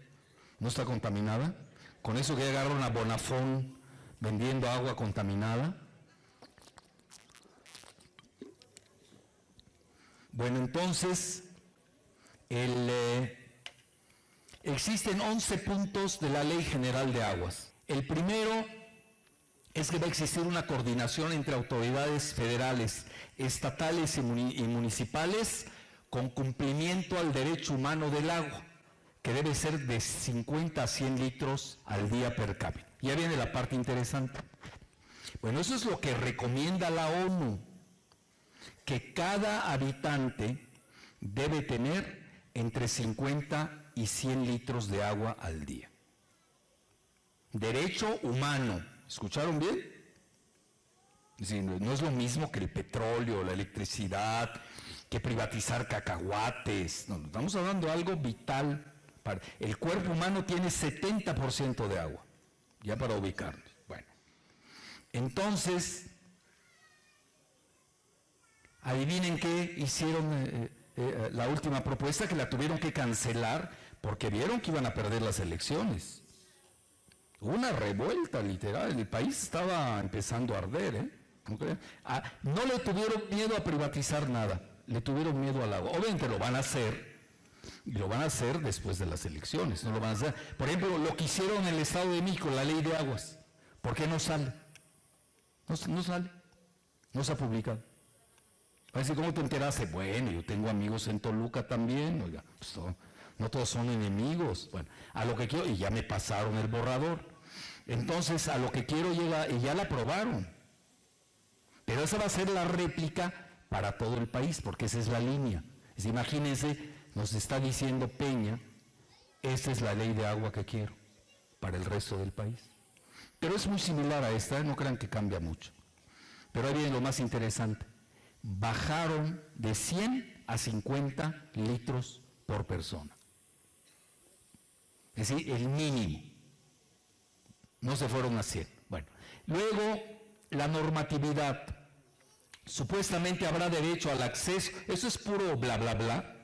No está contaminada. Con eso que agarraron a Bonafón vendiendo agua contaminada. Bueno, entonces, existen 11 puntos de la Ley General de Aguas. El primero es que va a existir una coordinación entre autoridades federales, estatales y municipales con cumplimiento al derecho humano del agua, que debe ser de 50 a 100 litros al día per cápita. Ya viene la parte interesante. Bueno, eso es lo que recomienda la ONU, que cada habitante debe tener entre 50 y 100 litros de agua al día. Derecho humano. ¿Escucharon bien? Es decir, no es lo mismo que el petróleo, la electricidad, que privatizar cacahuates. No, estamos hablando de algo vital. El cuerpo humano tiene 70% de agua, ya para ubicarnos. Bueno, entonces, adivinen qué hicieron la última propuesta, que la tuvieron que cancelar porque vieron que iban a perder las elecciones. Una revuelta literal, el país estaba empezando a arder, no le tuvieron miedo a privatizar nada, le tuvieron miedo al agua. Obviamente lo van a hacer, y lo van a hacer después de las elecciones, no lo van a hacer. Por ejemplo, lo que hicieron en el Estado de México, la ley de aguas, ¿por qué no sale? No sale, no se ha publicado. Va a decir, ¿cómo te enteraste? Bueno, yo tengo amigos en Toluca también, oiga, pues no todos son enemigos. Bueno, a lo que quiero, y ya me pasaron el borrador. Entonces, a lo que quiero llegar, y ya la aprobaron. Pero esa va a ser la réplica para todo el país, porque esa es la línea. Imagínense, nos está diciendo Peña, esta es la ley de agua que quiero para el resto del país. Pero es muy similar a esta, no crean que cambia mucho. Pero ahí viene lo más interesante. Bajaron de 100 a 50 litros por persona. Es decir, el mínimo. No se fueron a 100. Bueno, luego la normatividad. Supuestamente habrá derecho al acceso, eso es puro bla bla bla.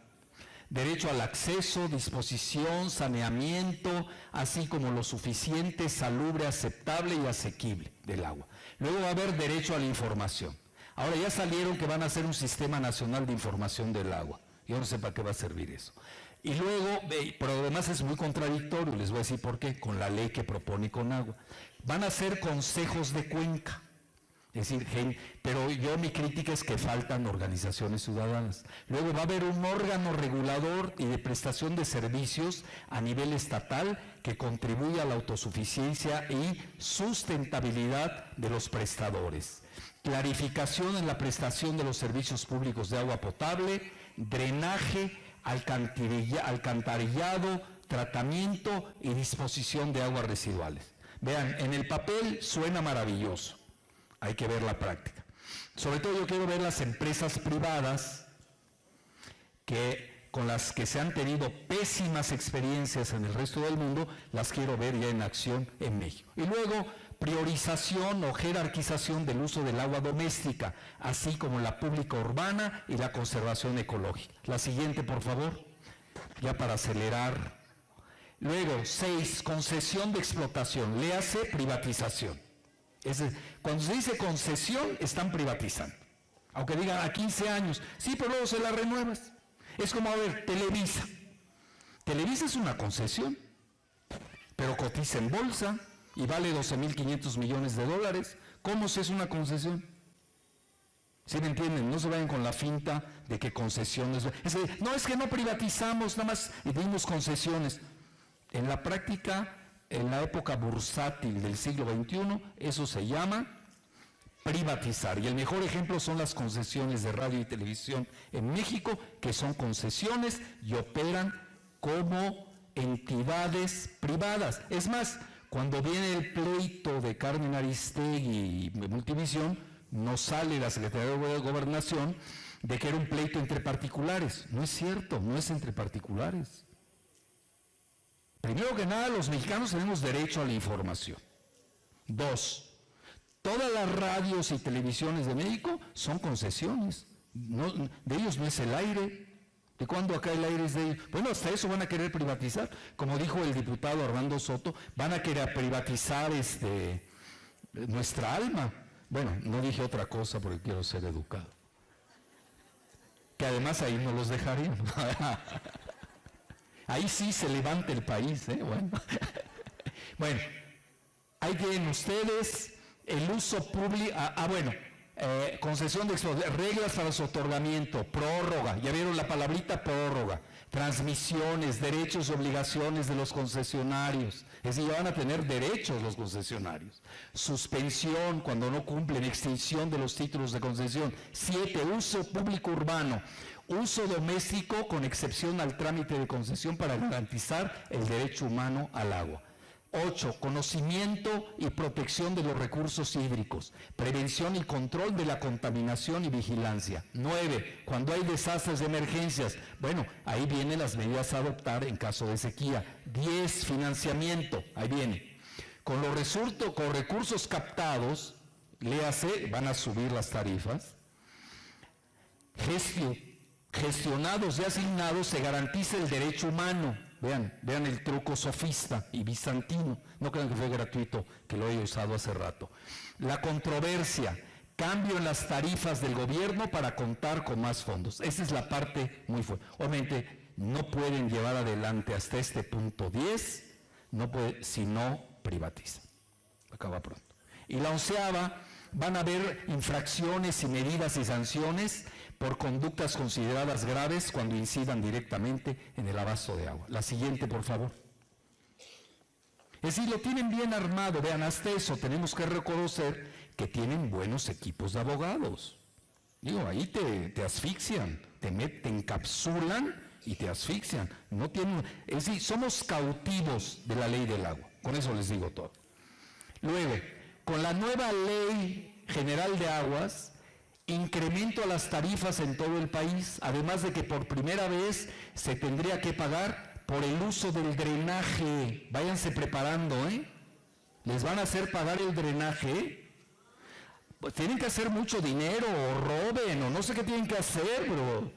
Derecho al acceso, disposición, saneamiento, así como lo suficiente, salubre, aceptable y asequible del agua. Luego va a haber derecho a la información. Ahora ya salieron que van a hacer un sistema nacional de información del agua. Yo no sé para qué va a servir eso. Y luego, pero además es muy contradictorio, les voy a decir por qué, con la ley que propone Conagua. Van a ser consejos de cuenca. Es decir, pero mi crítica es que faltan organizaciones ciudadanas. Luego va a haber un órgano regulador y de prestación de servicios a nivel estatal que contribuya a la autosuficiencia y sustentabilidad de los prestadores. Clarificación en la prestación de los servicios públicos de agua potable, drenaje, alcantarillado, tratamiento y disposición de aguas residuales. Vean, en el papel suena maravilloso. Hay que ver la práctica. Sobre todo yo quiero ver las empresas privadas con las que se han tenido pésimas experiencias en el resto del mundo, las quiero ver ya en acción en México. Y luego, priorización o jerarquización del uso del agua doméstica, así como la pública urbana y la conservación ecológica. La siguiente, por favor, ya para acelerar. Luego, 6, concesión de explotación, léase privatización. Cuando se dice concesión, están privatizando. Aunque digan a 15 años, sí, pero luego se la renuevas. Es como, a ver, Televisa. Televisa es una concesión, pero cotiza en bolsa y vale 12.500 millones de dólares. ¿Cómo se es una concesión? ¿Sí me entienden? No se vayan con la finta de que concesiones... no, es que no privatizamos, nada más y dimos concesiones. En la práctica... En la época bursátil del siglo XXI, eso se llama privatizar. Y el mejor ejemplo son las concesiones de radio y televisión en México, que son concesiones y operan como entidades privadas. Es más, cuando viene el pleito de Carmen Aristegui y Multivisión, no sale la Secretaría de Gobernación de que era un pleito entre particulares. No es cierto, no es entre particulares. Primero que nada, los mexicanos tenemos derecho a la información. 2, Todas las radios y televisiones de México son concesiones. No, de ellos no es el aire. ¿De cuándo acá el aire es de ellos? Bueno, hasta eso van a querer privatizar. Como dijo el diputado Armando Soto, van a querer privatizar nuestra alma. Bueno, no dije otra cosa porque quiero ser educado. Que además ahí no los dejarían. Ahí sí se levanta el país, ¿eh? Bueno, ahí tienen ustedes el uso público. Concesión de reglas para su otorgamiento, prórroga, ya vieron la palabrita prórroga, transmisiones, derechos y obligaciones de los concesionarios, es decir, van a tener derechos los concesionarios, suspensión cuando no cumplen, extinción de los títulos de concesión. 7, uso público urbano, uso doméstico con excepción al trámite de concesión para garantizar el derecho humano al agua. 8, conocimiento y protección de los recursos hídricos, prevención y control de la contaminación y vigilancia. 9, cuando hay desastres de emergencias, bueno, ahí vienen las medidas a adoptar en caso de sequía. 10, financiamiento, ahí viene. Con los recursos captados, léase, van a subir las tarifas. Gestionados y asignados se garantiza el derecho humano. Vean el truco sofista y bizantino, no crean que fue gratuito, que lo he usado hace rato. La controversia, cambio en las tarifas del gobierno para contar con más fondos. Esa es la parte muy fuerte. Obviamente no pueden llevar adelante hasta este punto 10, si no privatizan. Acaba pronto. Y la 11ª, van a haber infracciones y medidas y sanciones por conductas consideradas graves cuando incidan directamente en el abasto de agua. La siguiente, por favor. Es decir, lo tienen bien armado. Vean, hasta eso tenemos que reconocer que tienen buenos equipos de abogados. Digo, ahí te asfixian, te encapsulan y te asfixian. No tienen, es decir, somos cautivos de la ley del agua. Con eso les digo todo. Luego, con la nueva Ley General de Aguas, incremento a las tarifas en todo el país, además de que por primera vez se tendría que pagar por el uso del drenaje. Váyanse preparando, ¿eh? Les van a hacer pagar el drenaje. Pues tienen que hacer mucho dinero, o roben, o no sé qué tienen que hacer, pero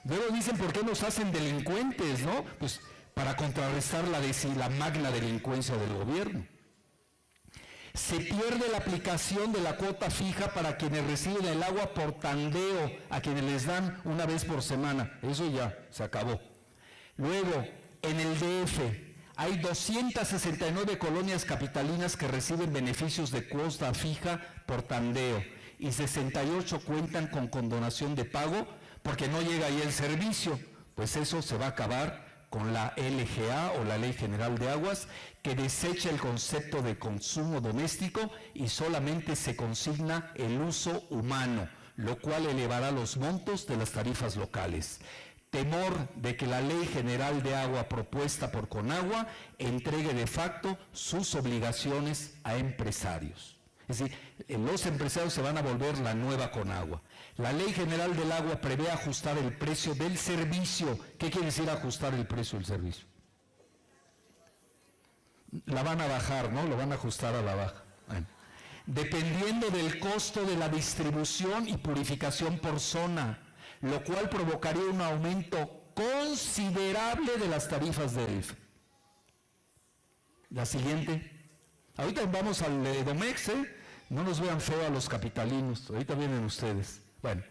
luego dicen por qué nos hacen delincuentes, ¿no? Pues para contrarrestar la magna delincuencia del gobierno. Se pierde la aplicación de la cuota fija para quienes reciben el agua por tandeo, a quienes les dan una vez por semana. Eso ya se acabó. Luego, en el DF, hay 269 colonias capitalinas que reciben beneficios de cuota fija por tandeo y 68 cuentan con condonación de pago porque no llega ahí el servicio. Pues eso se va a acabar con la LGA o la Ley General de Aguas, que desecha el concepto de consumo doméstico y solamente se consigna el uso humano, lo cual elevará los montos de las tarifas locales. Temor de que la Ley General de Agua propuesta por Conagua entregue de facto sus obligaciones a empresarios. Es decir, los empresarios se van a volver la nueva Conagua. La Ley General del Agua prevé ajustar el precio del servicio. ¿Qué quiere decir ajustar el precio del servicio? La van a bajar, ¿no? Lo van a ajustar a la baja. Bueno. Dependiendo del costo de la distribución y purificación por zona, lo cual provocaría un aumento considerable de las tarifas del IFE. La siguiente. Ahorita vamos al Edomex, ¿eh? No nos vean feo a los capitalinos, ahorita vienen ustedes. Bueno,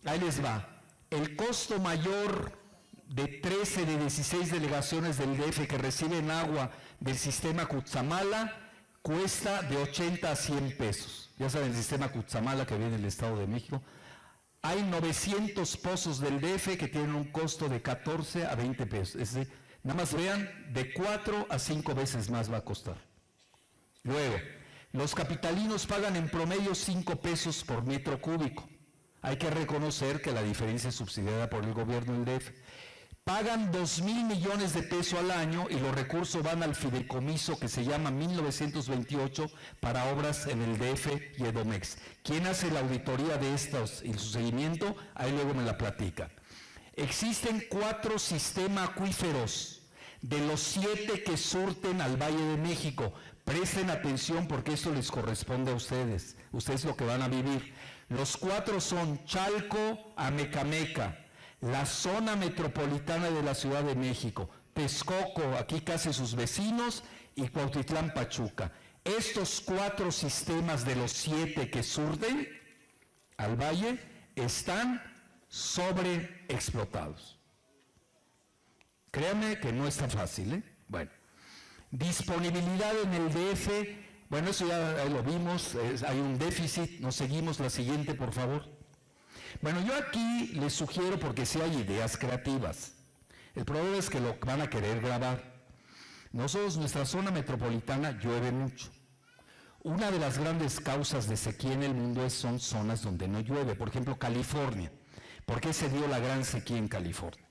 ahí les va. El costo mayor de 13 de 16 delegaciones del DF que reciben agua del sistema Cutzamala cuesta de 80 a 100 pesos. Ya saben, el sistema Cutzamala que viene del Estado de México. Hay 900 pozos del DF que tienen un costo de 14 a 20 pesos. Es decir, nada más vean, de 4 a 5 veces más va a costar. Luego, los capitalinos pagan en promedio 5 pesos por metro cúbico. Hay que reconocer que la diferencia es subsidiada por el gobierno del DF. Pagan 2,000 millones de pesos al año y los recursos van al fideicomiso que se llama 1928 para obras en el DF y Edomex. ¿Quién hace la auditoría de estos y su seguimiento? Ahí luego me la platica. Existen 4 sistemas acuíferos de los 7 que surten al Valle de México. Presten atención porque esto les corresponde a ustedes. Ustedes lo que van a vivir. Los 4 son Chalco, Amecameca, la zona metropolitana de la Ciudad de México, Texcoco, aquí casi sus vecinos, y Cuautitlán, Pachuca. Estos 4 sistemas de los 7 que surten al valle están sobreexplotados. Créanme que no es tan fácil, ¿eh? Bueno, disponibilidad en el DF, bueno, eso ya lo vimos, hay un déficit. Nos seguimos, la siguiente, por favor. Bueno, yo aquí les sugiero, porque sí hay ideas creativas. El problema es que lo van a querer grabar. Nosotros, nuestra zona metropolitana, llueve mucho. Una de las grandes causas de sequía en el mundo son zonas donde no llueve. Por ejemplo, California. ¿Por qué se dio la gran sequía en California?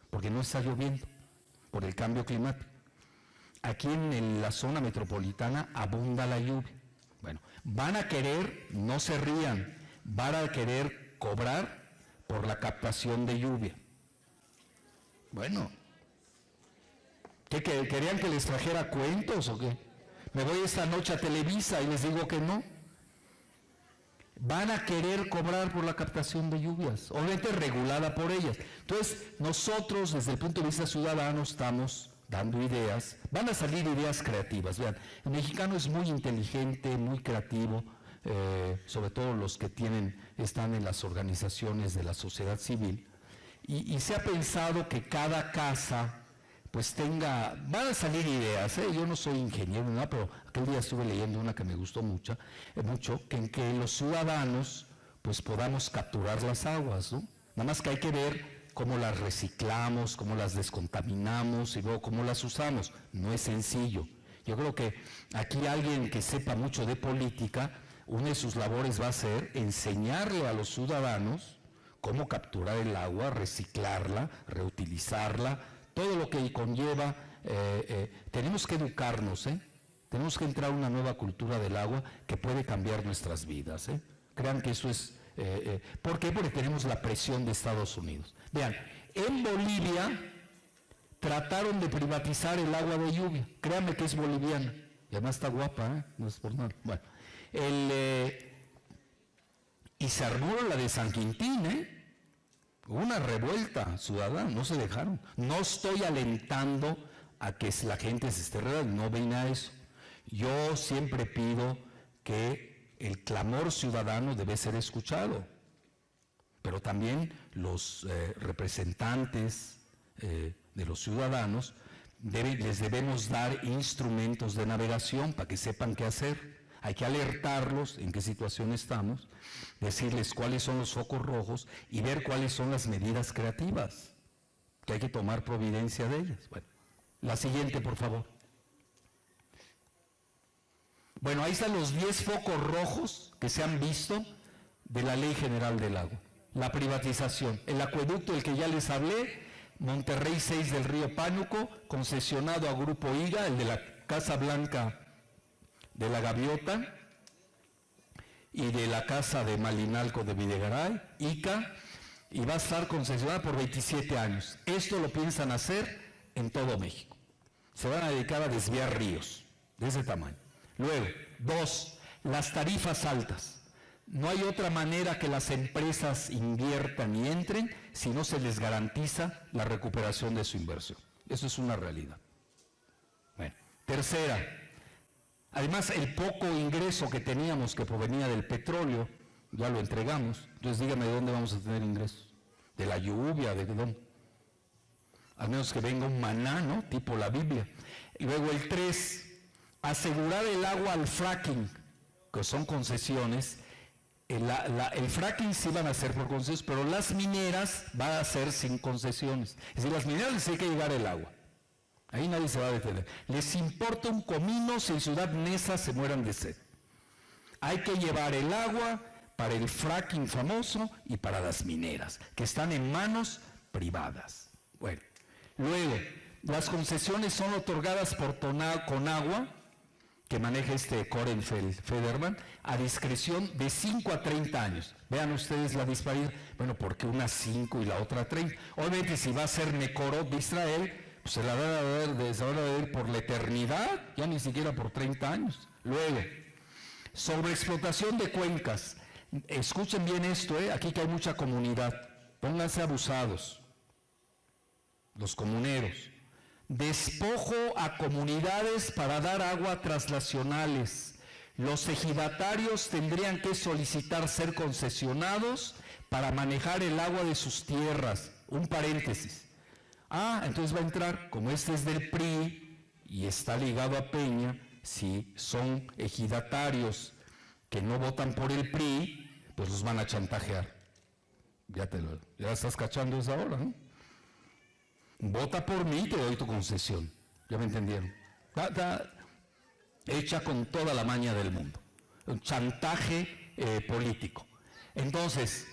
Porque no está lloviendo, por el cambio climático. Aquí en la zona metropolitana abunda la lluvia. Bueno, van a querer, no se rían, van a querer cobrar por la captación de lluvia. Bueno, ¿qué querían que les trajera cuentos o qué? Me voy esta noche a Televisa y les digo que no. Van a querer cobrar por la captación de lluvias, obviamente regulada por ellas. Entonces, nosotros, desde el punto de vista ciudadano, estamos dando ideas. Van a salir ideas creativas. Vean, el mexicano es muy inteligente, muy creativo, sobre todo los que están en las organizaciones de la sociedad civil. Y se ha pensado que cada casa pues van a salir ideas, yo no soy ingeniero, ¿no? Pero aquel día estuve leyendo una que me gustó mucho, que en que los ciudadanos pues podamos capturar las aguas, ¿no? Nada más que hay que ver cómo las reciclamos, cómo las descontaminamos y luego cómo las usamos. No es sencillo. Yo creo que aquí alguien que sepa mucho de política, una de sus labores va a ser enseñarle a los ciudadanos cómo capturar el agua, reciclarla, reutilizarla, todo lo que conlleva. Tenemos que educarnos, tenemos que entrar a una nueva cultura del agua que puede cambiar nuestras vidas. Crean que eso es... ¿Por qué? Porque tenemos la presión de Estados Unidos. Vean, en Bolivia trataron de privatizar el agua de lluvia. Créanme que es boliviana. Y además está guapa, no es por nada. Bueno, y se armó la de San Quintín, una revuelta ciudadana, no se dejaron. No estoy alentando a que la gente se esté rebelando, no ven a eso. Yo siempre pido que el clamor ciudadano debe ser escuchado, pero también los representantes de los ciudadanos les debemos dar instrumentos de navegación para que sepan qué hacer. Hay que alertarlos en qué situación estamos, decirles cuáles son los focos rojos y ver cuáles son las medidas creativas, que hay que tomar providencia de ellas. Bueno, la siguiente, por favor. Bueno, ahí están los 10 focos rojos que se han visto de la Ley General del Agua. La privatización, el acueducto del que ya les hablé, Monterrey 6 del río Pánuco, concesionado a Grupo IGA, el de la Casa Blanca de la Gaviota y de la Casa de Malinalco de Videgaray, ICA, y va a estar concesionada por 27 años. Esto lo piensan hacer en todo México. Se van a dedicar a desviar ríos de ese tamaño. Luego, 2, las tarifas altas. No hay otra manera que las empresas inviertan y entren si no se les garantiza la recuperación de su inversión. Eso es una realidad. Bueno, tercera, además el poco ingreso que teníamos que provenía del petróleo, ya lo entregamos. Entonces dígame, ¿de dónde vamos a tener ingresos? ¿De la lluvia? ¿De dónde? Al menos que venga un maná, ¿no? Tipo la Biblia. Y luego el 3, asegurar el agua al fracking, que son concesiones. El fracking sí van a ser por concesiones, pero las mineras van a ser sin concesiones. Es decir, las mineras les hay que llegar el agua. Ahí nadie se va a detener. Les importa un comino si en Ciudad Neza se mueran de sed. Hay que llevar el agua para el fracking famoso y para las mineras, que están en manos privadas. Bueno, luego, las concesiones son otorgadas por Conagua, que maneja Federman, a discreción de 5 a 30 años. Vean ustedes la disparidad. Bueno, ¿por qué una 5 y la otra 30? Obviamente, si va a ser Mekorot de Israel, pues se van a ver por la eternidad, ya ni siquiera por 30 años. Luego, sobreexplotación de cuencas. Escuchen bien esto, aquí que hay mucha comunidad. Pónganse abusados, los comuneros. Despojo a comunidades para dar agua traslacionales. Los ejidatarios tendrían que solicitar ser concesionados para manejar el agua de sus tierras. Un paréntesis. Entonces va a entrar, como este es del PRI y está ligado a Peña, si son ejidatarios que no votan por el PRI, pues los van a chantajear. Ya estás cachando esa hora, ¿no? Vota por mí y te doy tu concesión. ¿Ya me entendieron? Está hecha con toda la maña del mundo. Un chantaje político. Entonces,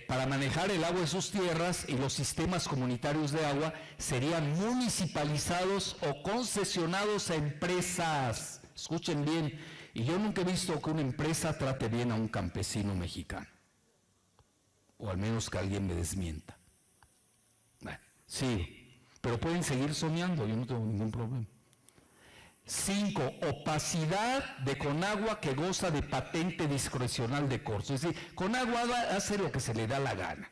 para manejar el agua de sus tierras y los sistemas comunitarios de agua serían municipalizados o concesionados a empresas. Escuchen bien, y yo nunca he visto que una empresa trate bien a un campesino mexicano, o al menos que alguien me desmienta. Bueno, sí, pero pueden seguir soñando, yo no tengo ningún problema. 5. Opacidad de Conagua que goza de patente discrecional de corso. Es decir, Conagua hace lo que se le da la gana.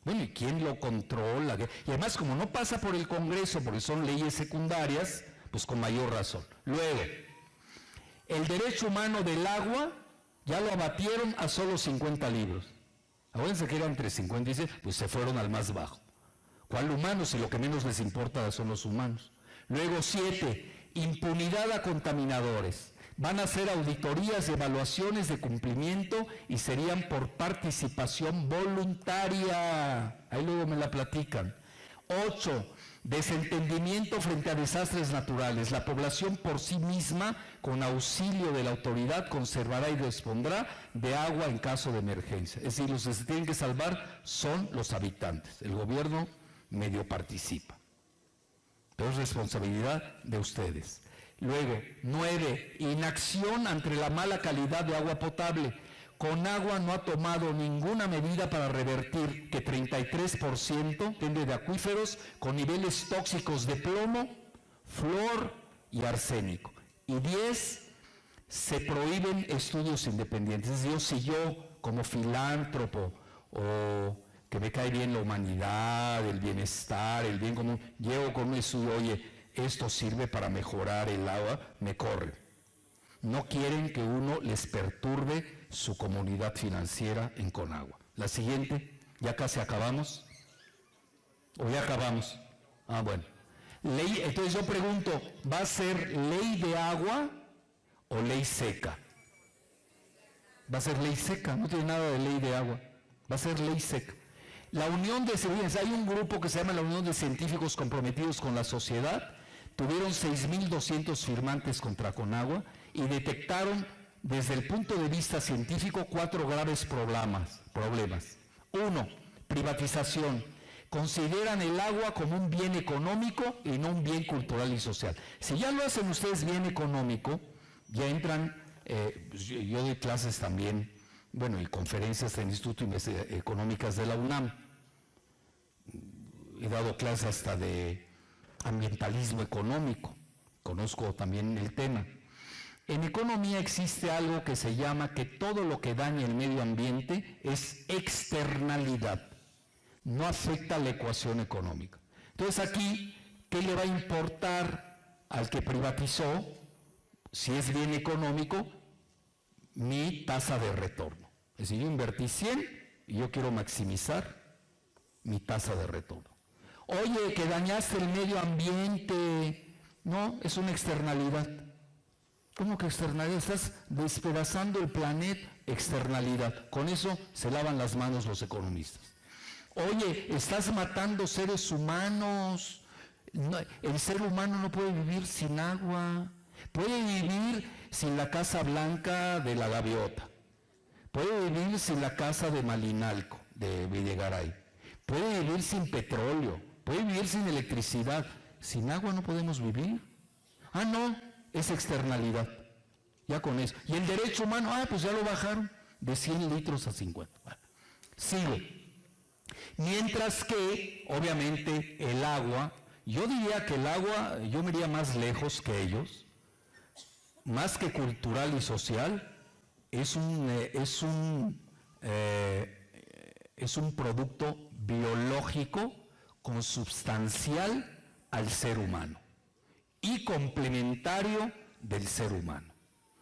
Bueno, ¿y quién lo controla? Y además, como no pasa por el Congreso, porque son leyes secundarias, pues con mayor razón. Luego, el derecho humano del agua ya lo abatieron a solo 50 libros. Acuérdense que eran entre 50 y 100, pues se fueron al más bajo. ¿Cuál humano? Si lo que menos les importa son los humanos. Luego, 7. Impunidad a contaminadores. Van a hacer auditorías y evaluaciones de cumplimiento y serían por participación voluntaria. Ahí luego me la platican. 8. Desentendimiento frente a desastres naturales. La población por sí misma, con auxilio de la autoridad, conservará y dispondrá de agua en caso de emergencia. Es decir, los que se tienen que salvar son los habitantes. El gobierno medio participa, pero es responsabilidad de ustedes. Luego, 9. Inacción ante la mala calidad de agua potable. Conagua no ha tomado ninguna medida para revertir que 33% depende de acuíferos con niveles tóxicos de plomo, flúor y arsénico. Y 10. Se prohíben estudios independientes. Es decir, si yo como filántropo o que me cae bien la humanidad, el bienestar, el bien común, llego con un estudio, oye, esto sirve para mejorar el agua, me corren. No quieren que uno les perturbe su comunidad financiera en Conagua. La siguiente, ya casi acabamos. ¿O ya acabamos? Bueno. Entonces yo pregunto, ¿va a ser ley de agua o ley seca? Va a ser ley seca, no tiene nada de ley de agua. Va a ser ley seca. La Unión de Científicos, hay un grupo que se llama la Unión de Científicos Comprometidos con la Sociedad, tuvieron 6.200 firmantes contra Conagua y detectaron desde el punto de vista científico 4 graves problemas. 1. Privatización. Consideran el agua como un bien económico y no un bien cultural y social. Si ya lo hacen ustedes bien económico, ya entran, yo doy clases también, y conferencias en el Instituto de Económicas de la UNAM. He dado clases hasta de ambientalismo económico, conozco también el tema. En economía existe algo que se llama que todo lo que daña el medio ambiente es externalidad, no afecta a la ecuación económica. Entonces aquí, ¿qué le va a importar al que privatizó, si es bien económico, mi tasa de retorno? Es decir, yo invertí 100 y yo quiero maximizar mi tasa de retorno. Oye, que dañaste el medio ambiente. No, es una externalidad. ¿Cómo que externalidad? Estás despedazando el planeta. Externalidad. Con eso se lavan las manos los economistas. Oye, estás matando seres humanos. No, el ser humano no puede vivir sin agua. Puede vivir sin la Casa Blanca de la Gaviota. Puede vivir sin la casa de Malinalco, de Videgaray. Puede vivir sin petróleo. Puede vivir sin electricidad. Sin agua no podemos vivir. No, es externalidad. Ya con eso. Y el derecho humano, pues ya lo bajaron de 100 litros a 50. Sigo. Mientras que, obviamente, el agua Yo diría que el agua, yo me iría más lejos que ellos, más que cultural y social, es un producto biológico consubstancial al ser humano y complementario del ser humano.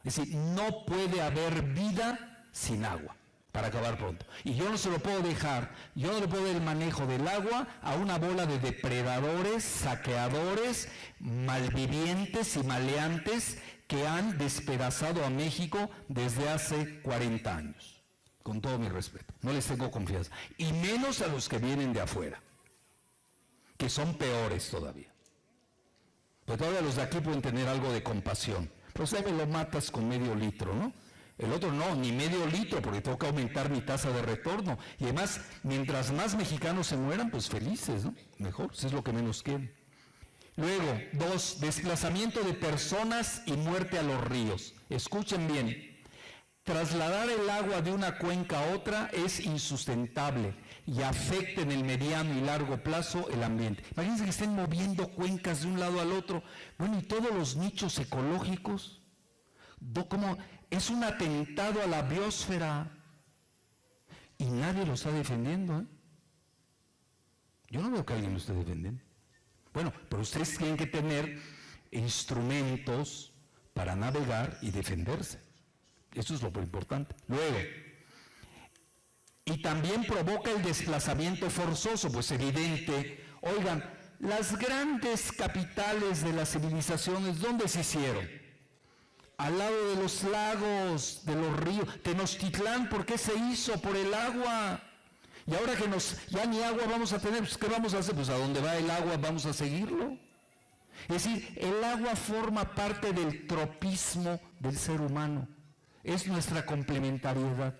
Es decir, no puede haber vida sin agua, para acabar pronto. Y yo no se lo puedo dejar, yo no le puedo dar el manejo del agua a una bola de depredadores, saqueadores, malvivientes y maleantes que han despedazado a México desde hace 40 años. Con todo mi respeto, no les tengo confianza. Y menos a los que vienen de afuera, que son peores todavía. Pues todavía los de aquí pueden tener algo de compasión. Pues ahí me lo matas con medio litro, ¿no? El otro no, ni medio litro, porque tengo que aumentar mi tasa de retorno. Y además, mientras más mexicanos se mueran, pues felices, ¿no? Mejor, eso es lo que menos quieren. Luego, 2, desplazamiento de personas y muerte a los ríos. Escuchen bien, trasladar el agua de una cuenca a otra es insustentable y afecta en el mediano y largo plazo el ambiente. Imagínense que estén moviendo cuencas de un lado al otro. Bueno, y todos los nichos ecológicos, como es un atentado a la biosfera y nadie lo está defendiendo, ¿eh? Yo no veo que alguien lo esté defendiendo. Bueno, pero ustedes tienen que tener instrumentos para navegar y defenderse. Eso es lo importante. Luego, y también provoca el desplazamiento forzoso, pues evidente. Oigan, las grandes capitales de las civilizaciones, ¿dónde se hicieron? Al lado de los lagos, de los ríos. Tenochtitlán, ¿por qué se hizo? Por el agua. Y ahora que ya ni agua vamos a tener, pues ¿qué vamos a hacer? Pues a donde va el agua vamos a seguirlo. Es decir, el agua forma parte del tropismo del ser humano. Es nuestra complementariedad.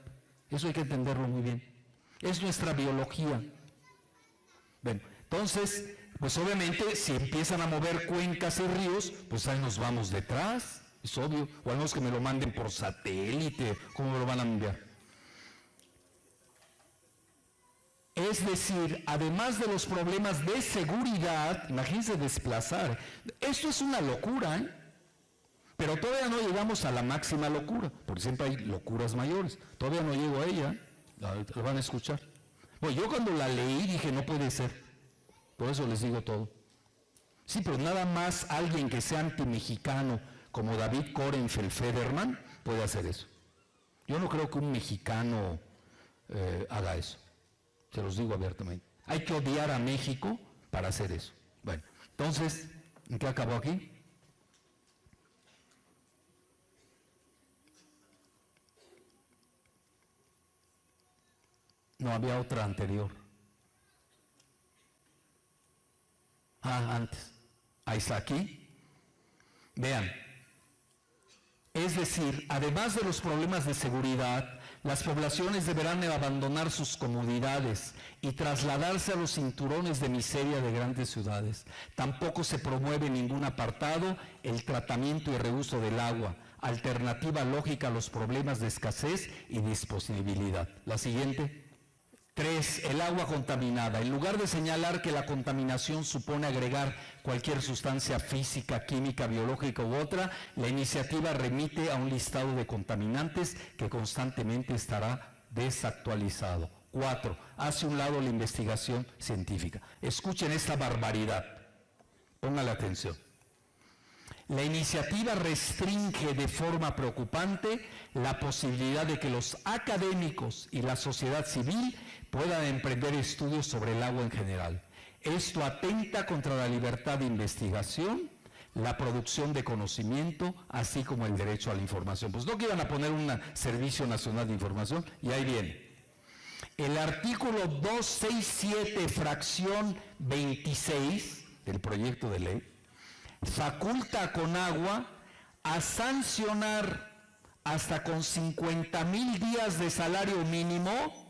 Eso hay que entenderlo muy bien. Es nuestra biología. Bueno, entonces, pues obviamente si empiezan a mover cuencas y ríos, pues ahí nos vamos detrás, es obvio. O al menos que me lo manden por satélite, ¿cómo me lo van a enviar? Es decir, además de los problemas de seguridad, imagínense desplazar. Esto es una locura, ¿eh? Pero todavía no llegamos a la máxima locura, porque siempre hay locuras mayores. Todavía no llego a ella, lo van a escuchar. Bueno, yo cuando la leí dije, no puede ser. Por eso les digo todo. Sí, pero nada más alguien que sea antimexicano, como David Korenfeld Federman, puede hacer eso. Yo no creo que un mexicano haga eso. Se los digo abiertamente. Hay que odiar a México para hacer eso. Bueno, entonces, ¿en qué acabó aquí? No, había otra anterior. Antes. Ahí está aquí. Vean. Es decir, además de los problemas de seguridad, las poblaciones deberán abandonar sus comodidades y trasladarse a los cinturones de miseria de grandes ciudades. Tampoco se promueve en ningún apartado el tratamiento y reuso del agua, alternativa lógica a los problemas de escasez y disponibilidad. La siguiente. 3. El agua contaminada. En lugar de señalar que la contaminación supone agregar cualquier sustancia física, química, biológica u otra, la iniciativa remite a un listado de contaminantes que constantemente estará desactualizado. 4. Hace un lado la investigación científica. Escuchen esta barbaridad. Pónganle atención. La iniciativa restringe de forma preocupante la posibilidad de que los académicos y la sociedad civil puedan emprender estudios sobre el agua en general. Esto atenta contra la libertad de investigación, la producción de conocimiento, así como el derecho a la información. Pues no que iban a poner un Servicio Nacional de Información, y ahí viene. El artículo 267, fracción 26 del proyecto de ley, faculta a Conagua a sancionar hasta con 50,000 días de salario mínimo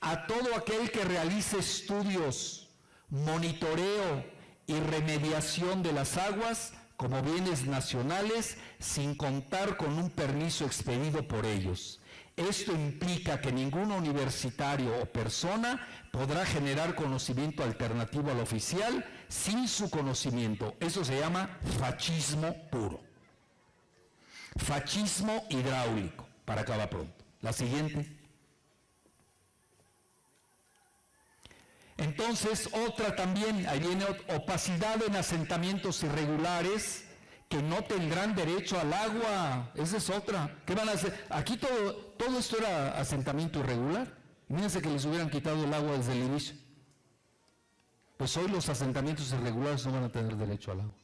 a todo aquel que realice estudios, monitoreo y remediación de las aguas como bienes nacionales sin contar con un permiso expedido por ellos. Esto implica que ningún universitario o persona podrá generar conocimiento alternativo al oficial sin su conocimiento. Eso se llama fascismo puro. Fascismo hidráulico, para acabar pronto. La siguiente. Entonces, otra también, ahí viene opacidad en asentamientos irregulares que no tendrán derecho al agua. Esa es otra. ¿Qué van a hacer? Aquí todo esto era asentamiento irregular. Fíjense que les hubieran quitado el agua desde el inicio. Pues hoy los asentamientos irregulares no van a tener derecho al agua.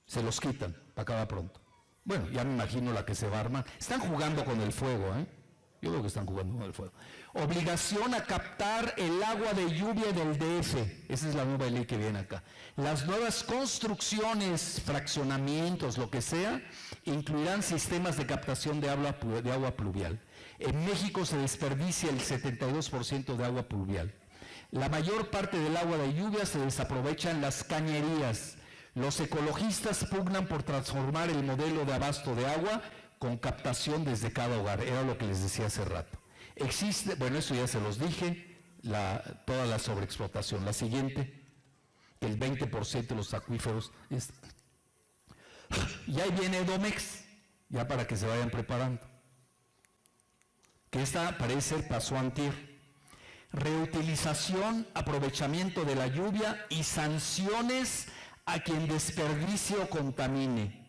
Se los quitan, para acabar pronto. Bueno, ya me imagino la que se va a armar. Están jugando con el fuego, ¿eh? Yo creo que están jugando con el fuego. Obligación a captar el agua de lluvia del DF. Esa es la nueva ley que viene acá. Las nuevas construcciones, fraccionamientos, lo que sea, incluirán sistemas de captación de agua pluvial. En México se desperdicia el 72% de agua pluvial. La mayor parte del agua de lluvia se desaprovecha en las cañerías. Los ecologistas pugnan por transformar el modelo de abasto de agua con captación desde cada hogar. Era lo que les decía hace rato. Existe, bueno, eso ya se los dije, toda la sobreexplotación. La siguiente, el 20% de los acuíferos. Y ahí viene Domex, ya para que se vayan preparando. Que esta parece pasó antier. Reutilización, aprovechamiento de la lluvia y sanciones a quien desperdicie o contamine.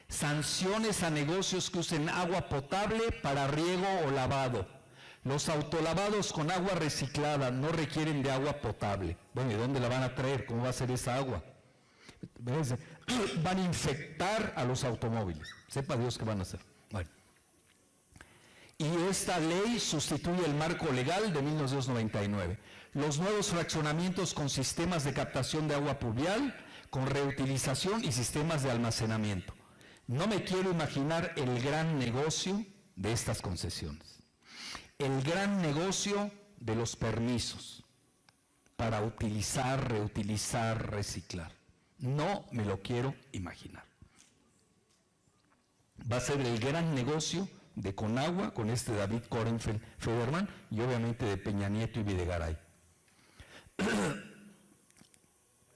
Sanciones a negocios que usen agua potable para riego o lavado. Los autolavados con agua reciclada no requieren de agua potable. Bueno, ¿y dónde la van a traer? ¿Cómo va a ser esa agua? Van a infectar a los automóviles. Sepa Dios qué van a hacer. Bueno. Y esta ley sustituye el marco legal de 1999. Los nuevos fraccionamientos con sistemas de captación de agua pluvial, con reutilización y sistemas de almacenamiento. No me quiero imaginar el gran negocio de estas concesiones. El gran negocio de los permisos para utilizar, reutilizar, reciclar. No me lo quiero imaginar. Va a ser el gran negocio de Conagua, con este David Federman, y obviamente de Peña Nieto y Videgaray.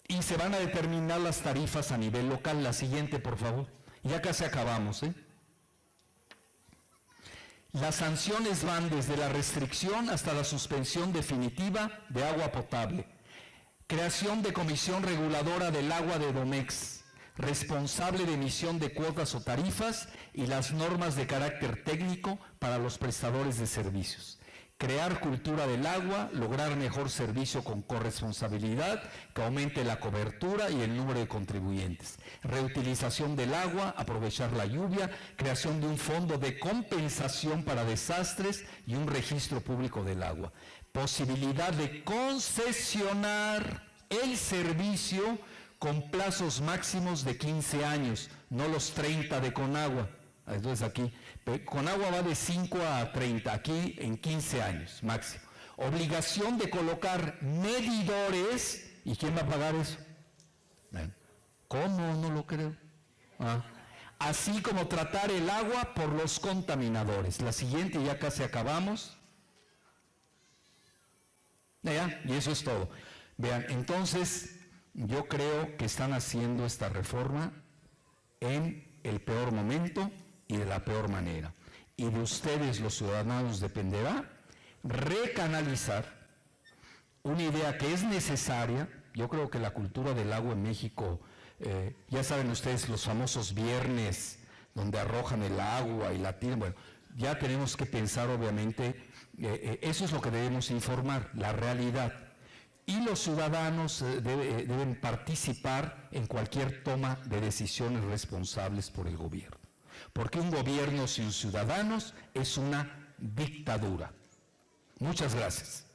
Y se van a determinar las tarifas a nivel local. La siguiente, por favor. Ya casi acabamos, ¿eh? Las sanciones van desde la restricción hasta la suspensión definitiva de agua potable. Creación de comisión reguladora del agua de Domex, responsable de emisión de cuotas o tarifas y las normas de carácter técnico para los prestadores de servicios. Crear cultura del agua, lograr mejor servicio con corresponsabilidad, que aumente la cobertura y el número de contribuyentes. Reutilización del agua, aprovechar la lluvia, creación de un fondo de compensación para desastres y un registro público del agua. Posibilidad de concesionar el servicio con plazos máximos de 15 años, no los 30 de Conagua. Entonces aquí, Conagua va de 5 a 30, aquí en 15 años máximo. Obligación de colocar medidores, ¿y quién va a pagar eso? ¿Cómo? No lo creo. Así como tratar el agua por los contaminadores. La siguiente, ya casi acabamos. ¿Ya? Y eso es todo. Vean, entonces, yo creo que están haciendo esta reforma en el peor momento y de la peor manera. Y de ustedes, los ciudadanos, dependerá recanalizar una idea que es necesaria. Yo creo que la cultura del agua en México, ya saben ustedes los famosos viernes donde arrojan el agua y la tiran. Bueno, ya tenemos que pensar, obviamente, eso es lo que debemos informar, la realidad. Y los ciudadanos deben participar en cualquier toma de decisiones responsables por el gobierno. Porque un gobierno sin ciudadanos es una dictadura. Muchas gracias.